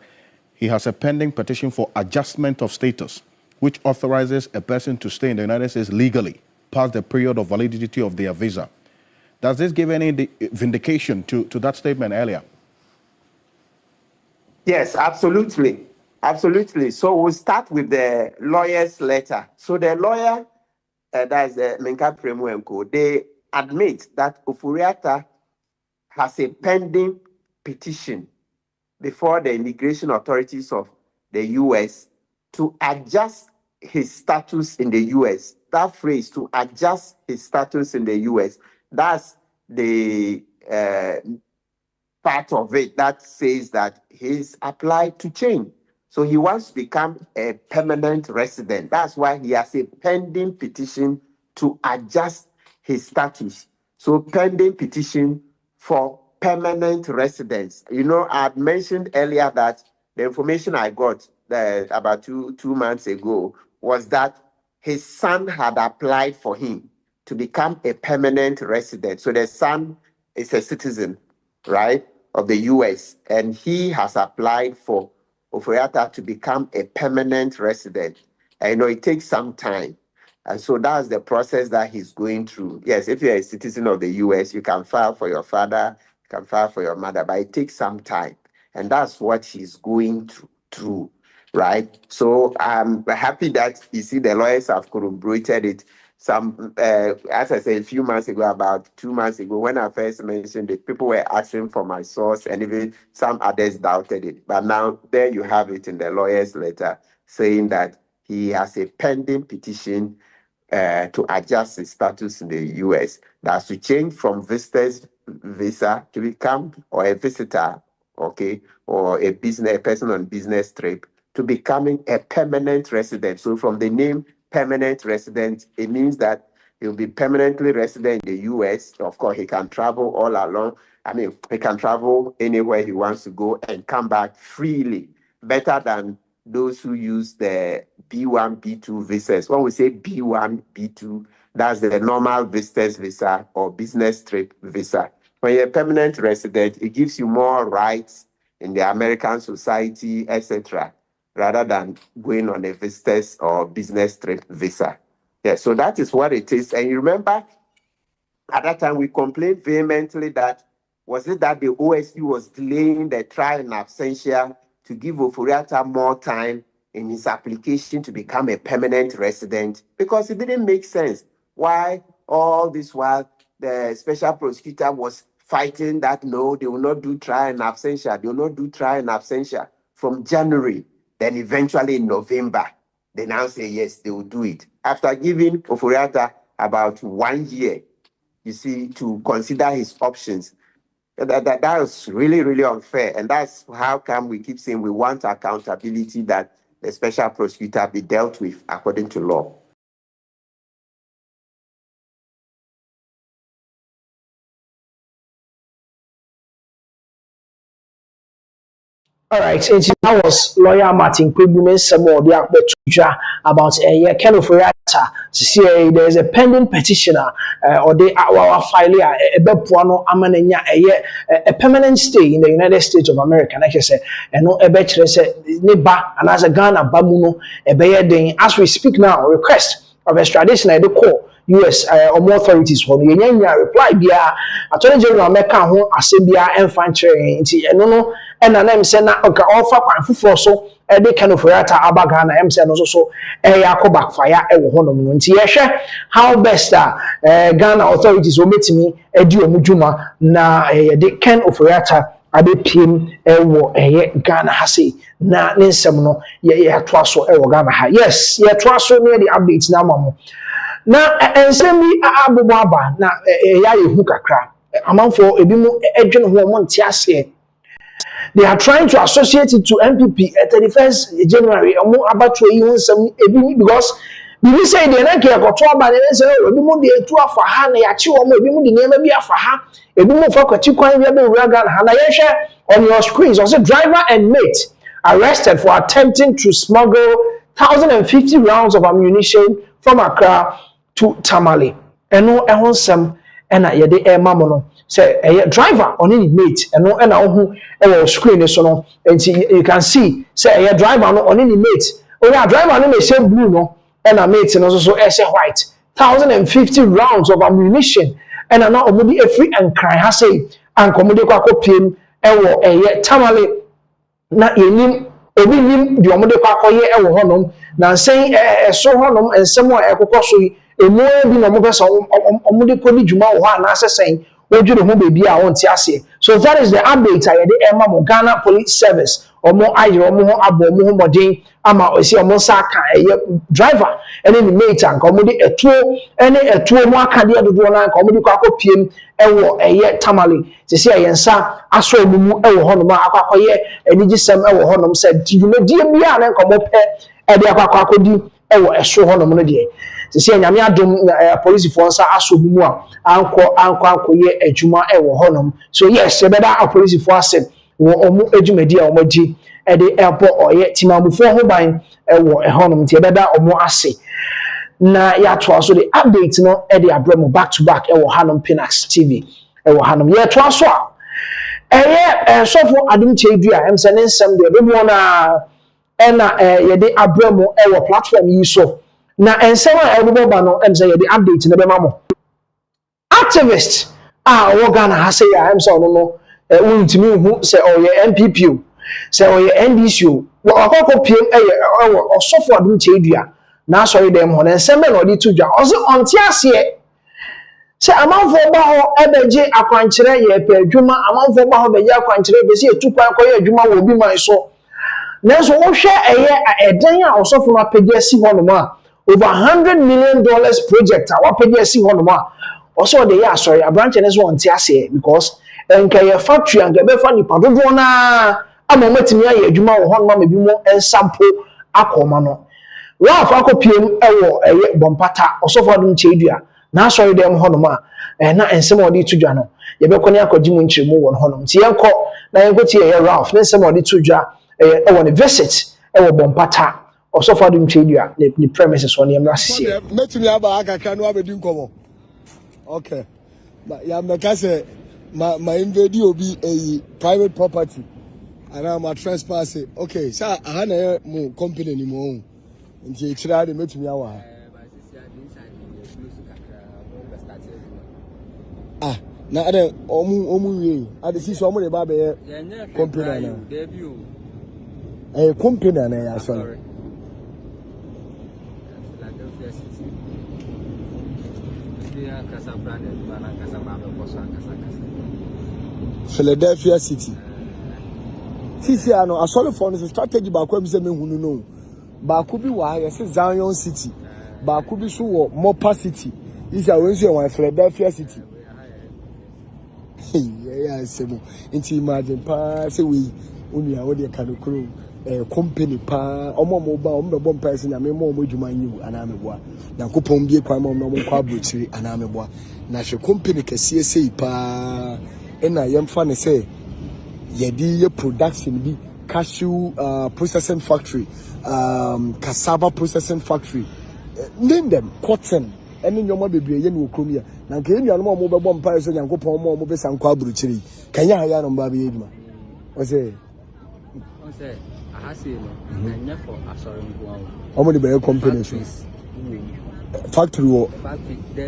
he has a pending petition for adjustment of status, which authorizes a person to stay in the United States legally past the period of validity of their visa. Does this give any vindication to that statement earlier? Yes, absolutely. Absolutely. So we'll start with the lawyer's letter. So the lawyer, that's the Menka Premuenko, they admit that Oforiatta has a pending petition before the immigration authorities of the US to adjust his status in the US. That phrase, to adjust his status in the US, that's the part of it that says that he's applied to change. So he wants to become a permanent resident. That's why he has a pending petition to adjust his status. So pending petition for permanent residence. You know, I had mentioned earlier that the information I got about two months ago was that his son had applied for him to become a permanent resident. So the son is a citizen, right, of the US, and he has applied for Oforiatta to become a permanent resident. I know it takes some time. And so that's the process that he's going through. Yes, if you're a citizen of the US, you can file for your father, you can file for your mother, but it takes some time. And that's what he's going through, right? So I'm happy that you see the lawyers have corroborated it. Some, as I said a few months ago, about 2 months ago, when I first mentioned it, people were asking for my source, and even some others doubted it. But now there you have it in the lawyer's letter saying that he has a pending petition to adjust his status in the US. That's to change from visitor's visa to become, or a visitor, okay, or a person on business trip, to becoming a permanent resident. So from the name permanent resident, it means that he'll be permanently resident in the US. Of course, he can travel all along. I mean, he can travel anywhere he wants to go and come back freely, better than those who use the B1, B2 visas. When we say B1, B2, that's the normal visitor's visa or business trip visa. When you're a permanent resident, it gives you more rights in the American society, etc., rather than going on a visitor's or business trip visa. Yeah, so that is what it is. And you remember, at that time, we complained vehemently that, was it that the OSP was delaying the trial in absentia to give Oforiatta more time in his application to become a permanent resident? Because it didn't make sense. Why all this while the special prosecutor was fighting that, no, they will not do trial in absentia. They will not do trial in absentia from January. Then eventually in November, they now say, yes, they will do it. After giving Oforiatta about 1 year, you see, to consider his options. That was really, really unfair. And that's how come we keep saying we want accountability, that the special prosecutor be dealt with according to law. All right, so that was lawyer Martin Kwebume Semo the Akbetuja about Ken Oforiatta. See, there is a pending petitioner or they our filing a bepuano amanenya a permanent stay in the United States of America. Like I said, and no ebetre say neba and as a Ghana bamuno ebeye. As we speak now, request of extradition at the court. US or more authorities for me. Reply bia Attorney General Meka ho asebia emfanche nti eno no na na say na oka offer kwan fufuo so e dey kind of Oforiatta abaga na say no so yakọ backfire e wo honom no nti yehwe how best Ghana authorities o metimi edi omudwuma na dey kind of Oforiatta abepiem ewo Ghana ha sei na ne nsem no ye atoa so ewo Ghana ha. Yes, ye atoa so ne the updates na mamo. Na ensemi abobaba na ya yehu kakra amanfo ebimu edwene ho mo ntiase. They are trying to associate it to MPP at 31st January omo abato yi nsem ebimu, because we say they na ke akoto aba na say ebimu de etu afa ha na ya chi omo ebimu de nema bi afa ha ebimu fa kwati kwan bi be wura Ghana ha na yehwe on your screens also driver and mate arrested for attempting to smuggle 1,050 rounds of ammunition from Accra to Tamale. Eno ehonsem ena yede mamono say driver on any mate eno ena ohu e screen so no, and you can see say driver no on any mate o ya driver no me say blue no ena mate no so say white. 1,050 rounds of ammunition ena na omudi efri and cry ha say ankomode kwa kopiem e wo Tamale na yenim obi nim de omo de kwa koye e wo honom na nsen so honom ensem a ekokọ so yi emu bi na omo pese omo de kodi djuma wo ha na asesen wodwere ho bebi a won ti ase. So that is the update I de Emma mo Ghana Police Service omo aye omo ho abo omo ho modin ama osi omo sa ka driver ene ni mate an omo de etuo mo aka de dodo na ka omo de kwa kopiem ewo tamale se se yensa aso omumu ewo honom akwakoye enigisem ewo honom said dwumadie bia na nkomo pe e de akwakodi ewo eso honom no de se se nyame adom police for nsa aso omumu a ankoye adwuma ewo honom. So yes se beda police for asem wo omu adwumadi a omagi e de elpo oye timamufo ho ban ewo honom tie beda omo ase na ya to aso the update no e de abramo back to back ewo Hanom Pinax TV ewo Hanom ye to aso a sofo Adom Kyei dua emse ne nsem de be mo na ye de abramo ewo platform yi so na ensem a ebo ba no emse ye de update ne be mamo activist wo Ghana ha say ya emse ono no untimi hu se oye MPP se oye NDC wo akoko piem ewo sofo Adom Kyei dua na sorry dem ho na nsem na odi to dwa ozo onti ase se amanfo ba ho ebeje akwankyere ye pe adwuma amanfo ba ho beje akwankyere be se etukwan koye adwuma wo bi man so nanso wo hwe eden a osofo no apege si ho no ma over $100 million project a wapege si ho no ma oso de ya sorry abranche ne so onti ase because enka ye factory an be fa ni padodo na amamatimi aye adwuma wo ho no ma bi mo ensampo akoma no wa fa kopiem ewo bompata osofo Adom Kyei dua na sorry dem honom a na ensem odi tudwa no ye be koni akodi mu nchiremu won honom ti yenko na yenko ti ye Ralph na ensem odi tudwa ewo ne visit ewo bompata osofo Adom Kyei dua ni premises on yemra sie metumi aba akaka no abedi nkomo okay ya meka se ma invade obi private property and ma trespass okay sa aha na mu company ni mo nti ekira de metumi awa na ade omu wie ade si so omu de ba be company na company na ya so Philadelphia City sisi ano asole for no strategy ba kwa mi se mehunu no ba ku bi wa ya se Zion City ba ku bi so wo Mopa City is a wensu e Philadelphia City yeah semo nti imagine pa se we onua wo de kanokro company pa omo ba omo be bom person na me mo dwuma nyu ana meboa na kopom bie kwa mo no kwa brochiri ana meboa na hwe company kase sei pa ena yemfa ne se yedi ye production bi cashew processing factory cassava processing factory name them cotton ene nyoma bebre ye no okromia na nke enua no mo be bom pa so nyankopon mo be sankwa brochiri kanya ha ya no mba be eduma o se ahase no anya for asori nko awo omo de be company so factory wo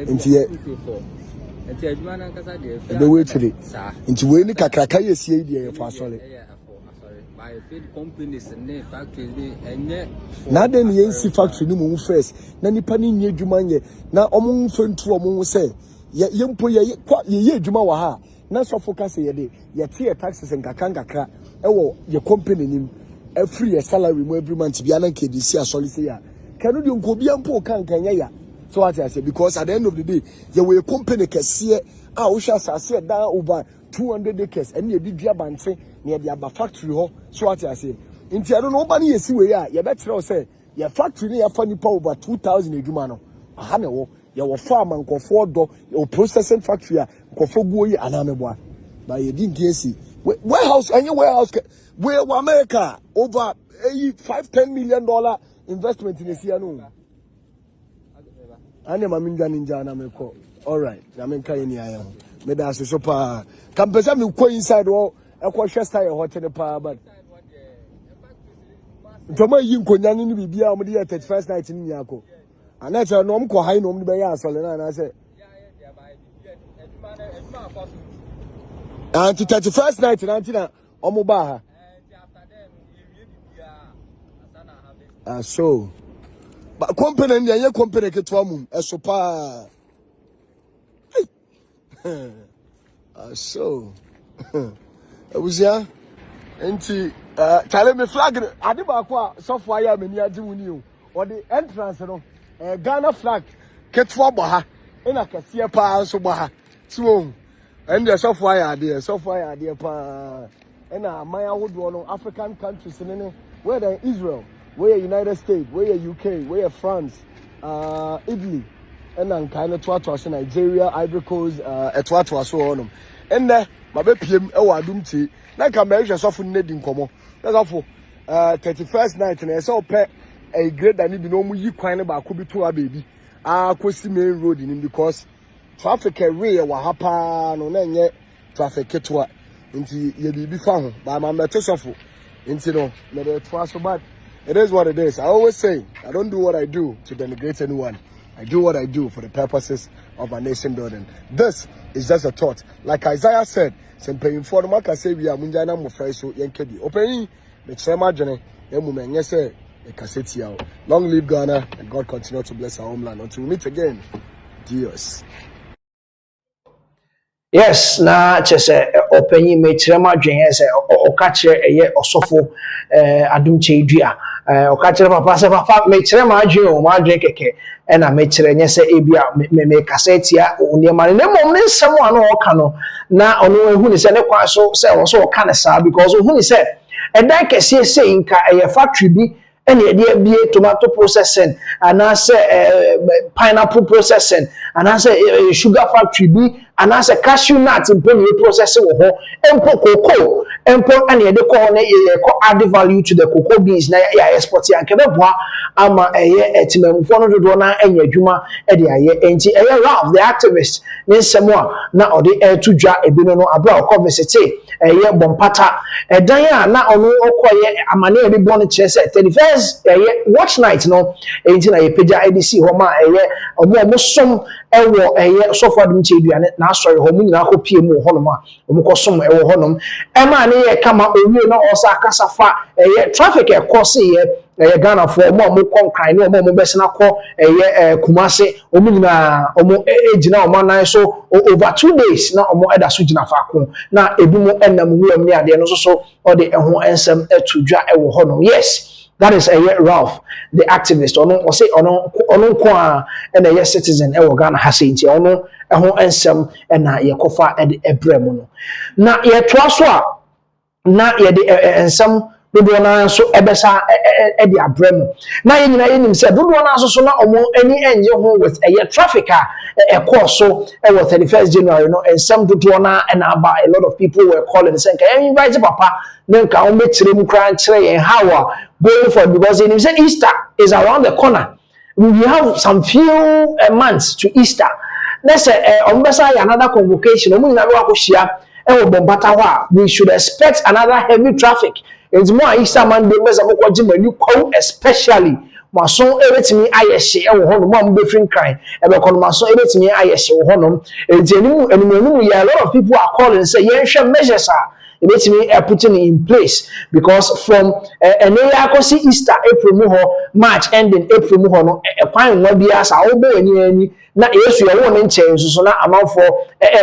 nti adwuma na nkasa de be we chiri nti we ni kakraka ye sie de for asori by feed companies ne factories be enye na den ye nsi factory ni mo first na nipa ni nye adwuma nye na omo mfentu omo se ye mpo ye adwuma wa ha na so focus ye de ye tie taxes nkakra ewo ye company nim free your salary mo every month bi anan kedi si asoli say ya kanu de nko bia mpo kan kanya ya so what I say because at the end of the day you will company kese a wo hwa asase da over 200 acres and ye bi dua bante na ye de aba factory ho so what I say nti ado no ba na yesi we ya ye betre o say ye factory na ya fa nipa over 2000 eduma no aha na wo ye wo farm nkofo do o processing factory a nkofo guo yi anameboa ba ye din kesi warehouse and your warehouse where America over $5-10 million investment in a year no. I never mean ninja na meko. All right, na menka ni ayo. Me da so pa. Kan pesa me ko inside wo e ko hwe style hotel pa but. Ntoma yi nkonya ni bibia o de 31st night ni nyako. Anacha no mko high no be ya asole na say. And to 31st night na omo ba ha So but company and your company get one so so it was yeah enti tell me flag ade ba kwa so for ya mani age wuni o or the entrance no Ghana flag ketwa bo ha ina kase pa so bo ha so and the so for ya ade pa ina maya wodo no African countries ne where the Israel, where United States, where UK, where France, Italy, and then kind of twatwa Nigeria, Ivory Coast, twatwa so on. And there, my baby PM, Adom Kyei. Like America, so for needing come on. That's all for 31st night, and I saw pet a great than even know you kind about could be to a baby. Kwesi main road in because traffic area wa happen no nenye traffic ketwa nti ye bibi fa ho ba ma meto sofo nti no me dey trust but it is what it is. I always say I don't do what I do to denigrate anyone. I do what I do for the purposes of our nation building. This is just a thought. Like Isaiah said, "Sempaying for the maka say we are munjana mo fry so yenkebi." Opening the chema jene emu menye say e kaseti out. Long live Ghana and God continue to bless our homeland. Until we meet again. Dios. Yes, na chese openyi me chirema dwen se o ka kire eye osofo Adom Kyei dua o ka kire papa se papa me chirema dwen o ma dwen keke e na me kire nye se ebia me kasetia oni ma ne mom ne nsem ano o ka no na ono ehu ni se ne kwa so se wo so o ka ne sa because ehu ni se edan kese se nka eye factory bi ene ede bie tomato processing anase pineapple processing anase sugar factory bi anase cashew nut imponi processing wo ho empo cocoa empo ene ede ko ne ko add value to the cocoa beans na ya export ya nke beboa ama eye etimamfo no dodo na enya adwuma ede aye enti eye Ralph the activist ne nsemo na ode to dwa ebino no abra ko visit eye bompata edan a na ono okoye amane ebi bon kire se 31st watch night no enti na ye pagya IDC ho ma eye omo som ewo eye so for Adom Kyei duane na asori ho mu nyina kopie mu ho no ma omo kosom ewo ho no e ma ne ye kama owie na osa kasafa eye traffic e course ye Ghana for omo konkran ne omo besena ko eye Kumasi omo nyina omo ejina omo nan so over 2 days na omo eda so jina fa ko na ebi mu enam mu am ne ade no so ode eho ensem etudwa ewo ho no yes. That is Ralph, the activist. Ono say ono kwa na ye citizen e wo Ghana ha say nti ono eho ensem na ye kofa e ebrem no. Na ye toa so a na ye de ensem dodo na so ebesa e de abrem. Na ye nyina ye nim say dodo na so na omo ani enye ho with ye traffic a course so e was 31st January no ensem dodo na aba a lot of people were calling saying can you invite papa then can we meet him cry and how going for it because in say Easter is around the corner. We have some few months to Easter. Let's say another convocation. We should expect another heavy traffic. It's more Easter Monday, especially. Mason everything ayeshe e wo hono mo be free cry e be kono mason everything ayeshe wo hono entienu a lot of people are calling say yenhwe measures are putting in place because from akosi Easter April mu ho March ending April mu ho no kwan nwa bia sa wo be ani na yesu ye wo ne nchen so na amanfo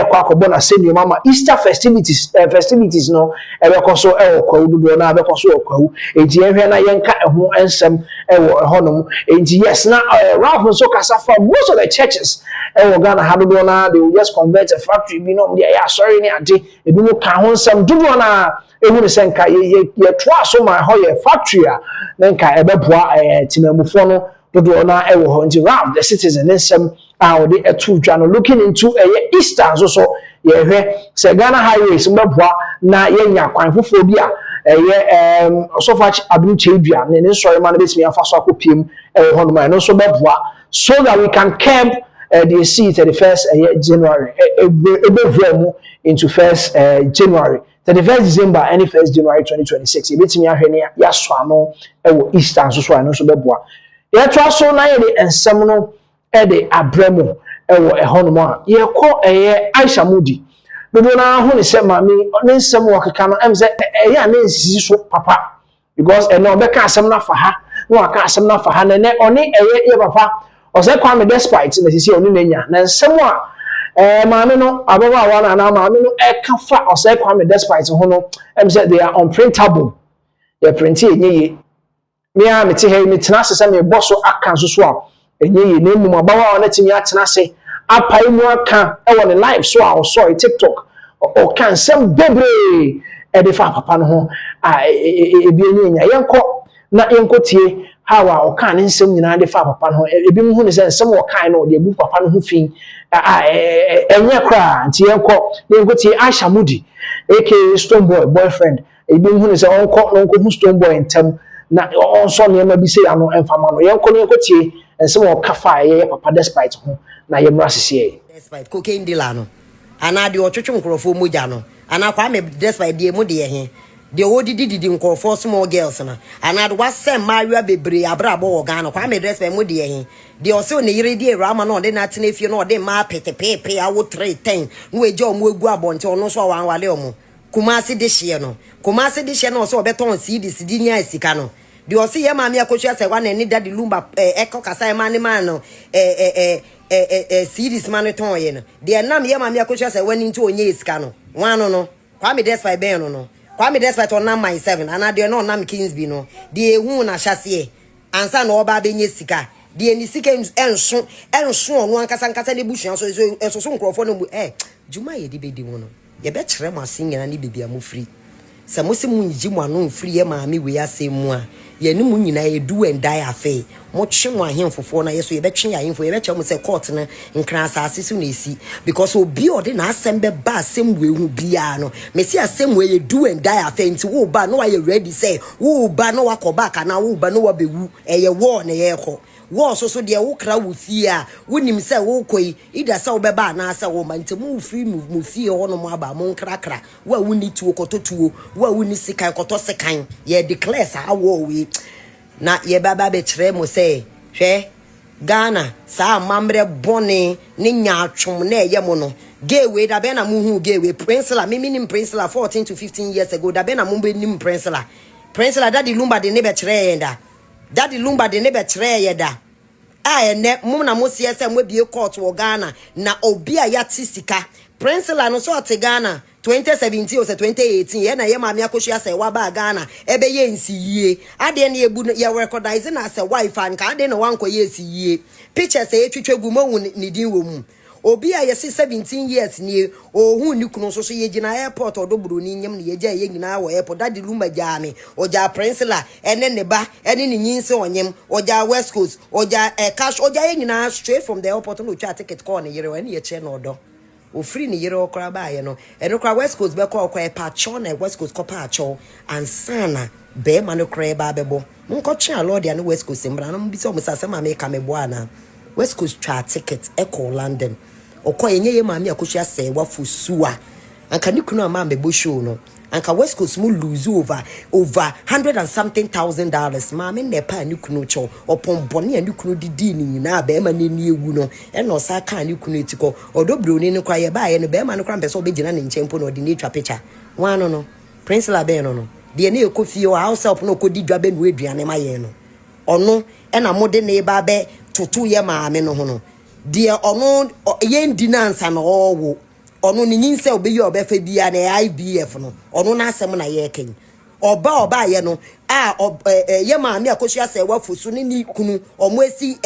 kwa akobo na senior mama Easter festivities no e be koso e wo kwa dudu na be koso wo kwa enti yenhwe na yenka eho ensem e wo honom enti yes na Ralph so kasa for most of the churches e wo Ghana hadodo na they will just convert a factory bi no dey ya sorry ni ade ebi mo ka ho nsem dudu na ehu ne senka ye toa so ma ho ye factory a nenka e be boa timamufo no dodo na e wo ho nti Ralph the citizen nsem how they etu dwa no looking into Easter so ye hwe se Ghana highways mbeboa na ye nya kwan fofo bi a so far Adom Kyei dua ne sorry man betimi afa so akopiem e ho no ma no so beboa so that we can curb the see 31st January ebevemu into 1st January 31st December and 1st January 2026 ebetimi ahwe ne ya so ano e wo Easter so ano so beboa ye to so na ye de ensem no de abremu ewo ehonum a ye ko Aisha Mudi dodo na ho ne se mami ne nsem wo keka no em se na nsisi so papa because no be ka asem na fa ha no aka asem na fa ha ne oni eye papa ose kwa me despite na sisi oni nenya na nsem a maame no ababa wa na maame no e ka fa ose kwa me despite ho no em say they are unprintable they print enye me a me te he me tena sese me boso aka so a enye na emu abawa wa na timi atena se apai mu aka e won live so a so TikTok o kan sem bebre e de fa papa no ho ebi enya yenko na yenko tie how a o kan nsem nyina de fa papa no ho ebi mu hu ne se nsem o kan no de bu papa no ho fin enye kra nti yenko tie Asha Mudi aka Stone Boy boyfriend ebi mu hu ne se onko no nko hu Stone Boy ntem na onso ne ma bi se ano emfama no yenko tie nsem o kafa ye papa despite ho na yemra sisi despite cocaine dealer no ana de otwetwe nkrofo moja no ana kwa me despite de mu de he de odidi nkrofo small girls na ana de wasem maria bebre abrabo wo gan no kwa me despite mu de he de o se o ne yire de rama no de na tena fie no de ma petepepe awo 310 no eje o mu egu abonte ono so wan wale o mu Kumasi de hye no so obeton CDs di nya sika no de o se ye ma me akohua se wa na ni dadi lumba ekokasa ma ne ma no series man ton ye no de nam ye ma me akohua se wani nti onye sika no wano no kwa me despite ben no kwa me despite on nam my 7 ana de no nam Kingsby no de ehu na hyase ansa na oba benye sika de ni sika enso no ankasa ne buhua so nkrofo no juma ye de bedi mu no ye be kire mo asinya na ne bibia mo free se mo se munji mo anu free ye ma me we asemu a ye ni mu nyina ye do and die afa mo twe mo ahemfofo na ye so ye be twe ahemfo ye be twe mo se court na nkran asase so na esi because obi ode na asem be ba asem we hu bia no me se asem we ye do and die afa nti wo ba no wa ye ready say wo ba no wa koba ka na wo ba no wa bewu ye war na ye ko wo so de wo kra wo fie a wonim se wo koi ida se wo be ba na se wo ma nti mu free mu fie ho no mo aba mo nkrakra wa woni tuo kototuo wa woni sikan koto sikan ye declare sa wo we na ye baba be kire mo se hwe Ghana sa mamre bone ne nyaatwom na ye mo no gewe da be na mu hu gewe Princella me nim Princella 14 to 15 years ago da be na mu be nim Princella Daddy Lumba de ne be kire yenda Daddy Lumba de ne be kire yeda ene mum na mo sie se mo bie court wo Ghana na obi a ya tisika Princella no so ate Ghana 2017 or 2018 ye na ye ma me akohua se wa ba Ghana ebe ye nsiye ade na ebu ye recognize na se wife an ka ade na wanko ye nsiye pictures e twetwe gu mo ni din wo mu obi a yesi 17 years ni ohun ni kunu so ye gina airport odoburo ni nyam ni ye ja ye gina wo airport Daddy Lumba jami oja Princella ene ne ba ene ni nyinse onyem oja West Coast oja cash oja ye gina straight from the airport no twa ticket call ne yere ene ye che no odo o free ni yere okra ba ye no eno kra West Coast be call kwa pacho na West Coast ko pacho ansana be ma no kra ba bebo nko twa Lord ya no West Coast mbra no bi so mo sase ma me ka me bo ana West Coast twa ticket echo London okoye ye ma me akohua se wa fusua anka ni kunu ama mbebo show no anka West Coast mu lose over $100 and something thousand ma me ne pa ni kunu cho opon bone ani kunu didi ni nyina be ma ne ni ewu no e no sa ka ni kunu etiko odobro ni kwa ye ba ye no be ma no kwa mpese obegina ne nchempo no de ni twa picture wano no Princella be no de ne ekofie o house help no kodi dwa be no aduane ma ye no ono e na mode ne ba be tutu ye ma me no ho no de ono ye ndinansa no owo ono ni nyinse obeyi obefa bia na IBF no ono na asem na ye ken oba ye no ye ma me akohua se wa fosu ni kunu omoesi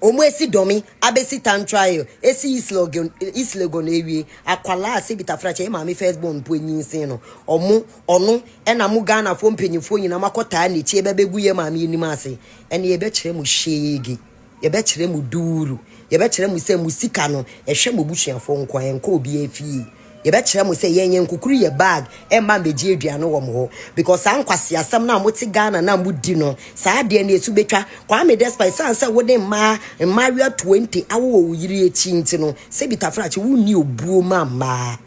omoesi domi abesi tantrayo esi islogon ewie akwala ase bitafrache ye ma me first born po nyinse no ono na mu Ghana fo mpanyifo nyina makota na chi ebegu ye ma me nim ase ene ye be kire mu shege ye be kire mu duru ye be kire mu se musika no ehwe mu busuafo nkwan enko obi afie ye be kire mu se yenye nkukuru ye bag emma meji aduane wo mo because ankwase asem na moti Ghana na mudi no saa de na esu betwa kwa me despite say wode maria 20 awo yiri echi nti no se bitafrache wuni obuo mama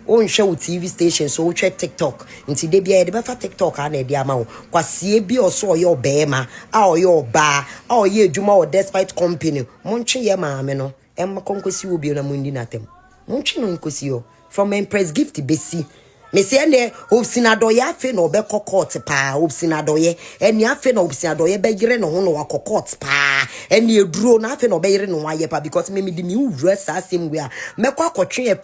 on show TV station so check TikTok nti de bia de befa TikTok na de ama wo kwasie bi oso yo beema a oyo ba a oye adwuma o despite company montwe ye maame no em konkosi obi na mundi natem montwe no nkosi yo from Prez gift besi me say ne obsinadoye afe no be court pa obsinadoye eni afe no obsinadoye be yire no ho no wa court pa eni eduro na afe no be yire no wa ye pa because me di me wura sa asem we a me kwa kotwe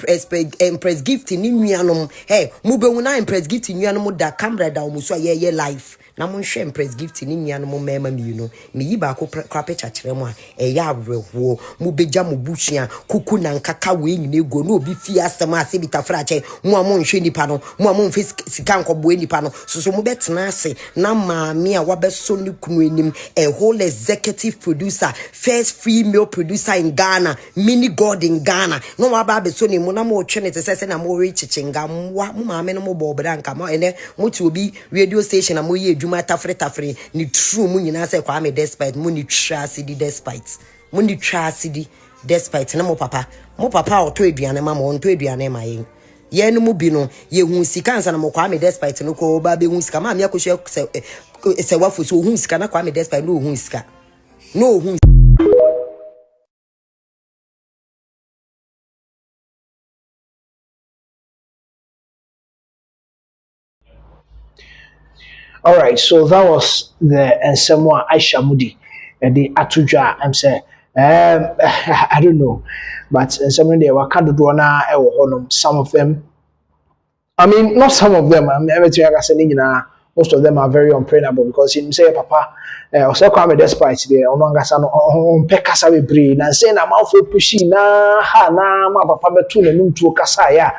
Prez gift ni nuanom hey mu be hu na Prez gift nuanom da camera da omuso ye live na mo hwe Prez gift ni nuanom mema mi no me yi ba ko krape chakere mu a eya awerho mu beja mu buhia kuku na nkaka we nyine go no obi fi asem ase bitafra che mu amon hwe nipa no mu amon fi sika nkobo nipa no so mu betena ase na maami a wabeso ni kunu enim a whole executive producer first female producer in Ghana mini god in Ghana no waba beso ni mu na mo twe ne tese na mo richichinga mu maami no mo bobra nka mo ene mo ti obi radio station na mo ye adwuma tafre ni true mu nyina se kwa me despite mu ni twa city despite mu ni twa city despite na mo papa oto aduane ma mo onto aduane ma yen ye no mu bi no ye hu sika ansa na mo kwa me despite no ko ba be hu sika ma me akohwe se wafo so hu sika na kwa me despite no hu sika no hu. All right, so that was the someone Aisha Mudi, the Atuja. I'm saying, I don't know, but someone they were kind of doing some of them. I mean, not some of them. I mean, most of them are very untrainable because he say, Papa, also come despite the onangasa on pekasa we brain and saying I'm out for pushing na ha na ma papa betu na num to kasa ya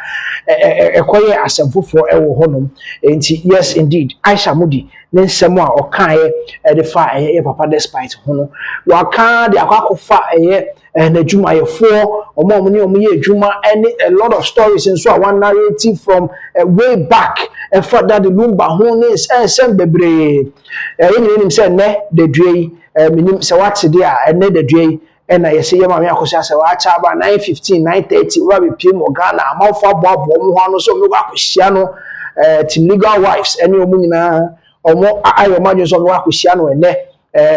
ekoye asemfo for ewo honum enti yes indeed Aisha Mudi ne nsemo a okan e fa papa despite hono waka de akwakofa na juma yefo omo ni omo ye juma any a lot of stories and so one narrative from way back and for that the lumba ho is sem bebre yin say ne the dwe minim say what there and the dwe and I say ya mama akosia say wa cha ba 9:15 9:30 wa be piem Ghana amafo aboabo mo ho no so me akosia no team legal wives any omo nyina omo ayo madwe so me akosia no ene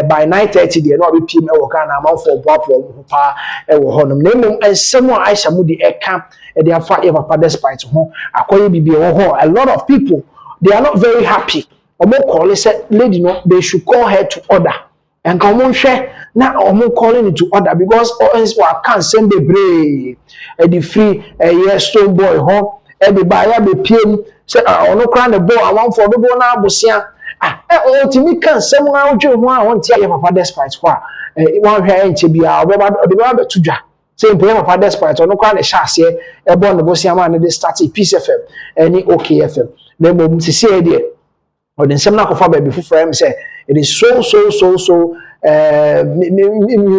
by 9:30 there no be piem e wo Ghana amafo aboabo mo pa e wo ho no nemum ensem a Aisha Mudi eka e dey afa e papa despite ho akoye bibie wo ho a lot of people they are not very happy omo call say lady no they should call her to order and come on share now omo calling it to order because we can't send the brave the free yes stone boy ho e be buy ya be piem say ono kran the boy I want for the boy na abosia o timi kan sem na odwe ho a won tia papa despite ho one hwe enche bia o be ba tudwa say papa despite ono kran the shase e born the bosia man they start Peace FM any OK FM na mom se say there or then some na kofa ba be fufu am say it is so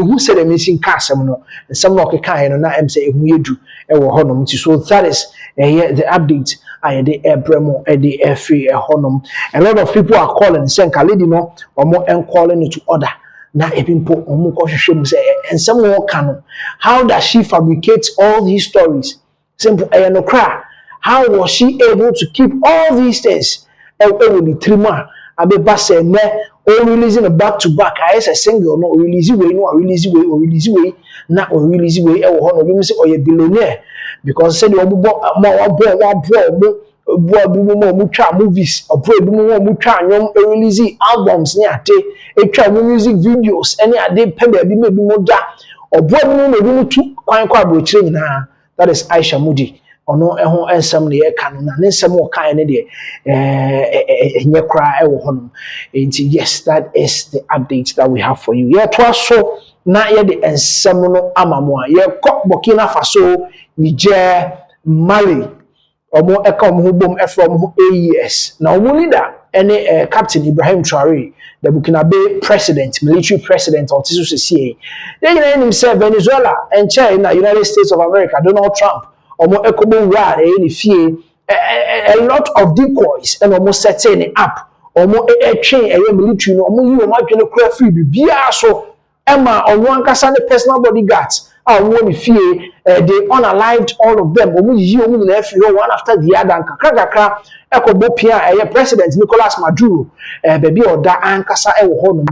who said a missing castle no some no kai no na am say ehu yedu e wo honom ti so that is the update I the ebremo e the free honom a lot of people are calling saying kaledi no omo en calling to order na ebimpo omo ko hwehwem say and someone can how does she fabricate all these stories simple no cry how was she able to keep all these things with the trimmer abeba say me or releasing a back to back as a single no release way no release way na or release way e wo no bi say or billionaire because say the obo mo twa movies obo mo twa nyom release albums ni ate e twa music videos any ade pe ba bi mo da obo mo tu kwan kwa abrochire nyina that is Aisha Mudi ono eho ensem ne ye kan na nsem wo kan ne de enye kra e wo hono enti yes that is the update that we have for you ye to so na ye de ensem no amamo a ye ko Burkina Faso Niger Mali omo eka omo bom from AES na omo leader any Captain Ibrahim Traoré the Burkinabe president military president of Tisu CCA they name himself Venezuela and China United States of America Donald Trump omo ekobo wa ni fie a lot of decoys and almost setting up omo train military no omo yi omo adwene kura free bibia so ema omo ankasa ne personal bodyguards omo ni fie they unalived all of them omo yi omo na free one after the other kakra ekobo pia president Nicolas Maduro baby oda ankasa e wo honum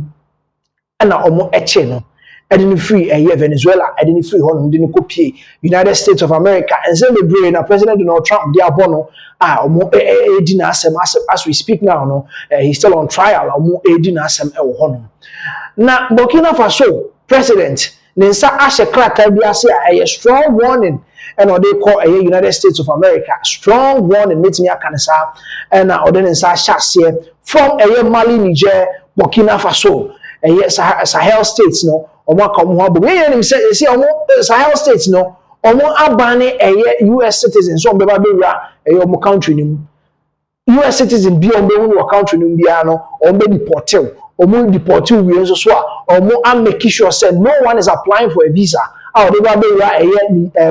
na omo eche no ɛde free Venezuela ɛde free hɔnom de copy United States of America and say the brain na President Donald Trump de abono omo edi na asem as we speak now no he's still on trial omo edi na asem ɛwɔ hɔnom na Burkina Faso president ne nsa ahye kraka bi ase a strong warning and or they call United States of America strong warning metimi aka ne sa and or then nsa ahye from Mali, Niger, Burkina Faso Sahel states no omo akomo abo we yen say Sahel states no omo abane US citizens so beba be wura omo country nim US citizen bi omo wo country nim bia no omo deported omo deported we so so omo make sure say no one is applying for a visa how they be wura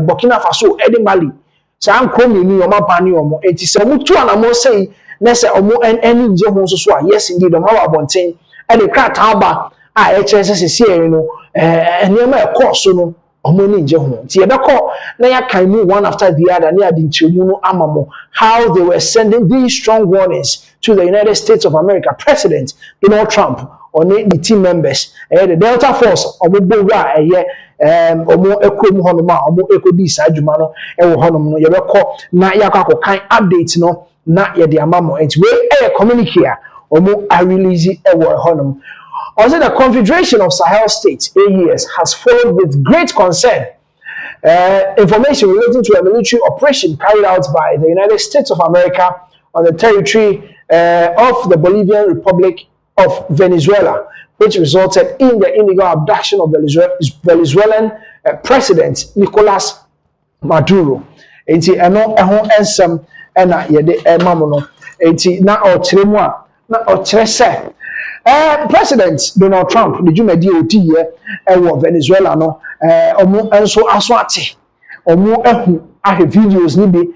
Burkina Faso edi Mali sa anko mi ni omo abane omo enti se omo tu anamo say na say omo eni nje ho so so yes indeed omo abonten e de krat aba HSSC, and course, no, money in one after the other, near the Chimuno Amamo, how they were sending these strong warnings to the United States of America, President Donald Trump, or the team members, the Delta Force, or Mobura, Omo Ekum Honoma, Omo Ekodi Sajumano, and Honom, your record, not Yakako kind updates, no, not yet the Amamo, and we communicate, Omo I release it, Honum. Also, the Confederation of Sahel States (AES) has followed with great concern information relating to a military operation carried out by the United States of America on the territory of the Bolivian Republic of Venezuela, which resulted in the illegal abduction of Venezuelan President Nicolas Maduro. Enti eno ensem ena yede mamono. Enti na otremwa na otrese President Donald Trump, the Jumedi Oti Venezuela no omo enso aso ate omo ehu videos ni bi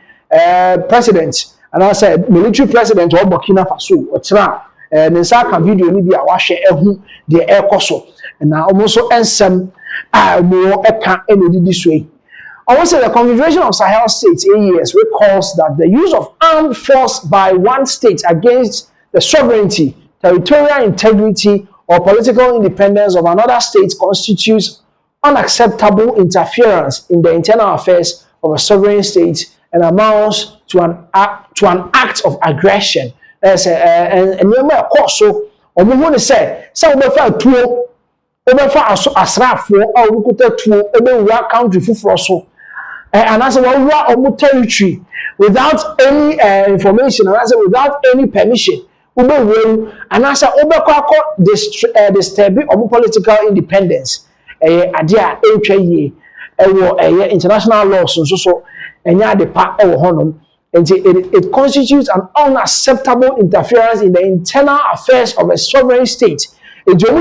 president and I said military president of Burkina Faso otra ne nsa ka video ni bi a wahwe ehu de ekoso na omo so ensem omo eka enodidi soe. Also, the Confederation of Sahel States (AES) recalls that the use of armed force by one state against the sovereignty, territorial integrity, or political independence of another state constitutes unacceptable interference in the internal affairs of a sovereign state and amounts to an act of aggression. And remember, of course, so we want to say, some of the asrafo a okuta tuo ebe country fufuro so and as well omu territory without any information and as without any permission ube won and as obekọ disturb omu political independence ade a entwa yie ewo international laws so enya de pa ewo honom and it constitutes an unacceptable interference in the internal affairs of a sovereign state. Without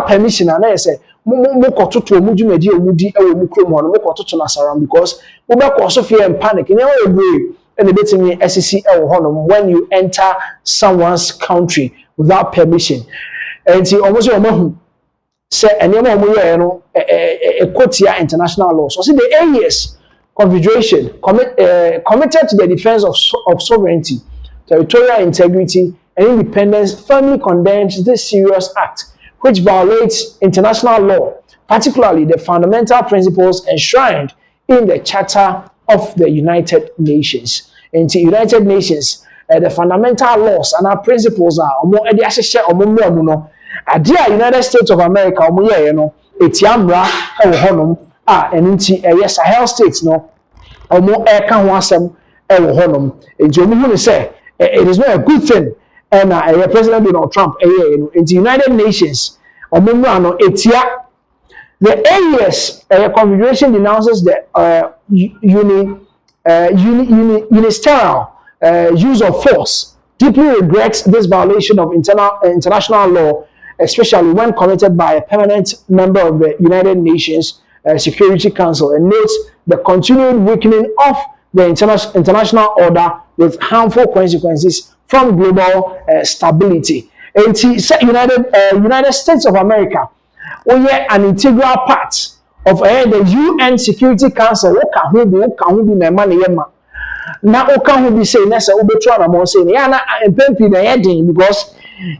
permission, and I say, because we also fear and panic. And the SEC when you enter someone's country without permission. And see, almost say, and you know, a quotia international law. So, see, the AES Confederation committed to the defense of sovereignty, territorial integrity, and independence firmly condemns this serious act, which violates international law, particularly the fundamental principles enshrined in the Charter of the United Nations. In the United Nations, the fundamental laws and our principles are United States of America, Etiamra, and yes, Sahel states no, omo eka ho asem ewo honom. Enti omo hu say it is not a good thing. And President Donald Trump in the United Nations, no etia. The AES Confederation denounces the unilateral use of force, deeply regrets this violation of international law, especially when committed by a permanent member of the United Nations Security Council, and notes the continued weakening of the international order with harmful consequences from global stability. And United States of America, we are an integral part of the UN Security Council. Now, be saying, because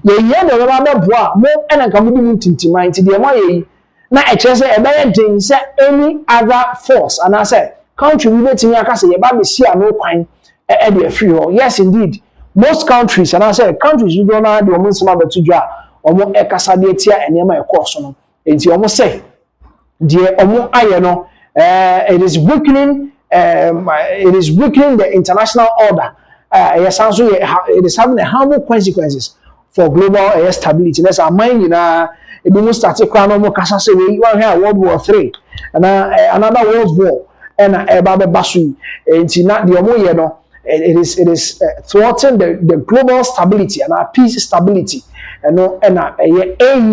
ye no ba boa mo ena nka mo di tintima nti de mo ye na e kire se e be den se any other force and I say country we betimi aka se ye ba be si ano kwan e de free ho. Yes indeed most countries and I say countries we don't na de omo nsema betudwa omo e kasa de tia enema e course no nti omo say de omo aye no it is weakening the international order. Yes, also it is having a harmful consequences for global stability. That's our mind, it will start to crown more Casasa. We want here World War III and another World War and Baba Basui. It's not the Omo, it is thwarting the global stability and our peace stability. And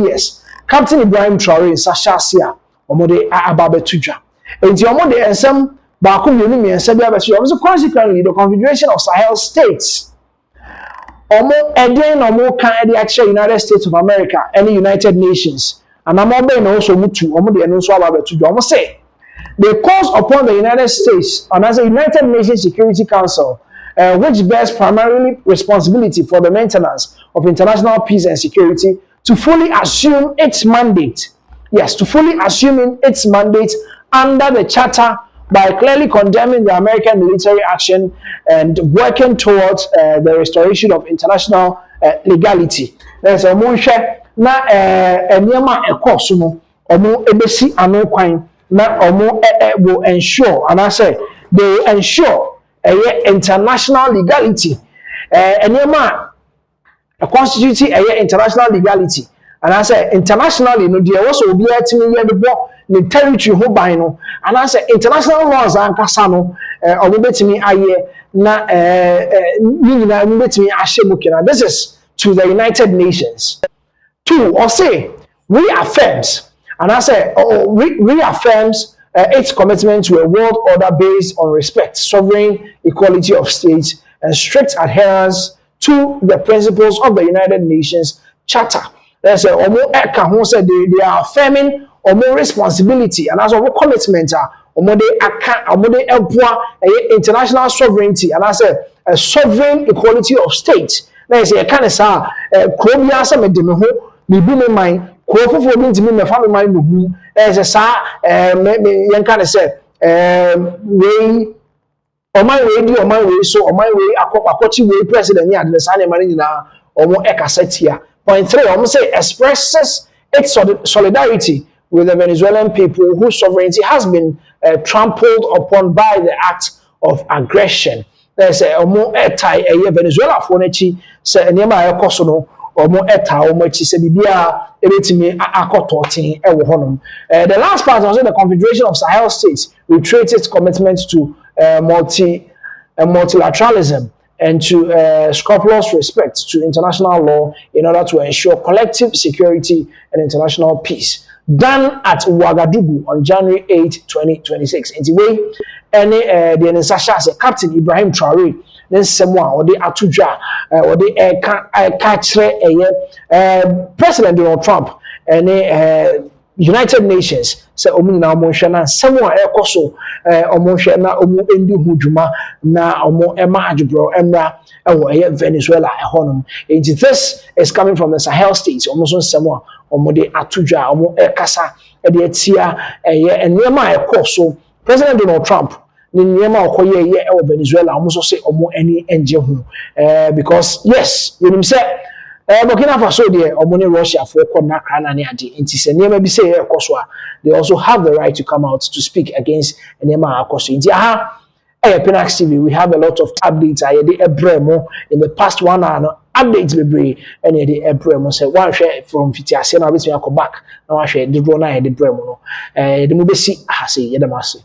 yes, Captain Ibrahim Traore in Sasha Sia, Omode Ababe Tuja. And the Omode and some. So consequently, the Confederation of Sahel States, United States of America, and the United Nations, and also say they calls upon the United States and as a United Nations Security Council, which bears primarily responsibility for the maintenance of international peace and security, to fully assume its mandate. Yes, to fully assume its mandate under the Charter by clearly condemning the American military action and working towards the restoration of international legality. There's a motion na enema ekosumo omo ebesi anokwan na omo will ensure and I say they will ensure international legality enema a constitute international legality and I say internationally no there also be atimi yedebo the territory ho ban no and I say international laws ankasa no obetimi aye na nyina obetimi ahye mukira. This is to the United Nations. Two, or say reaffirms and I say reaffirms its commitment to a world order based on respect, sovereign, equality of states, and strict adherence to the principles of the United Nations Charter. There's a they are affirming more responsibility and as a commitment international sovereignty and as a sovereign equality of states. There's a kind of Chromia some of them me be my mind, Crofo to me, my family mind. There's a young kind of say, way on my radio, on my way, so on my way, a way president, yeah, the Sunday Marina or more eka here. Point 3, almost say expresses its solidarity with the Venezuelan people whose sovereignty has been trampled upon by the act of aggression. There's a more etai a Venezuela for nechi say nema ekosono or more eta or much se bibia eretimi akototin e wo honom. The last part was the Confederation of Sahel States reiterated its commitment to multilateralism and to scrupulous respect to international law in order to ensure collective security and international peace. Done at Ouagadougou on January 8, 2026. In the way, any the Nsasha say Captain Ibrahim Traore, then someone or the Atuja or the President Donald Trump and United Nations say omu na omo hwe na someone ekoso omo hwe na omo endi huduma na omo ema adwebro emra ewo Venezuela ehonum. This is coming from the Sahel states. Omo so someone omo de atudwa omo ekasa e de atia enema ekoso President Donald Trump ni nyema okoye ewo Venezuela omo so say omo eni enje hu because yes you say Burkina Faso de omoni Russia for na krana ne ade nti se niema bi say ekoso a they also have the right to come out to speak against niema akoso nti Pinax TV we have a lot of updates de ebremo in the past 1 hour no updates bebre and de ebremo say one share from fitiase na obetimi akọ back na wa share de draw na de bremo no de mo besi ha say ye dem ase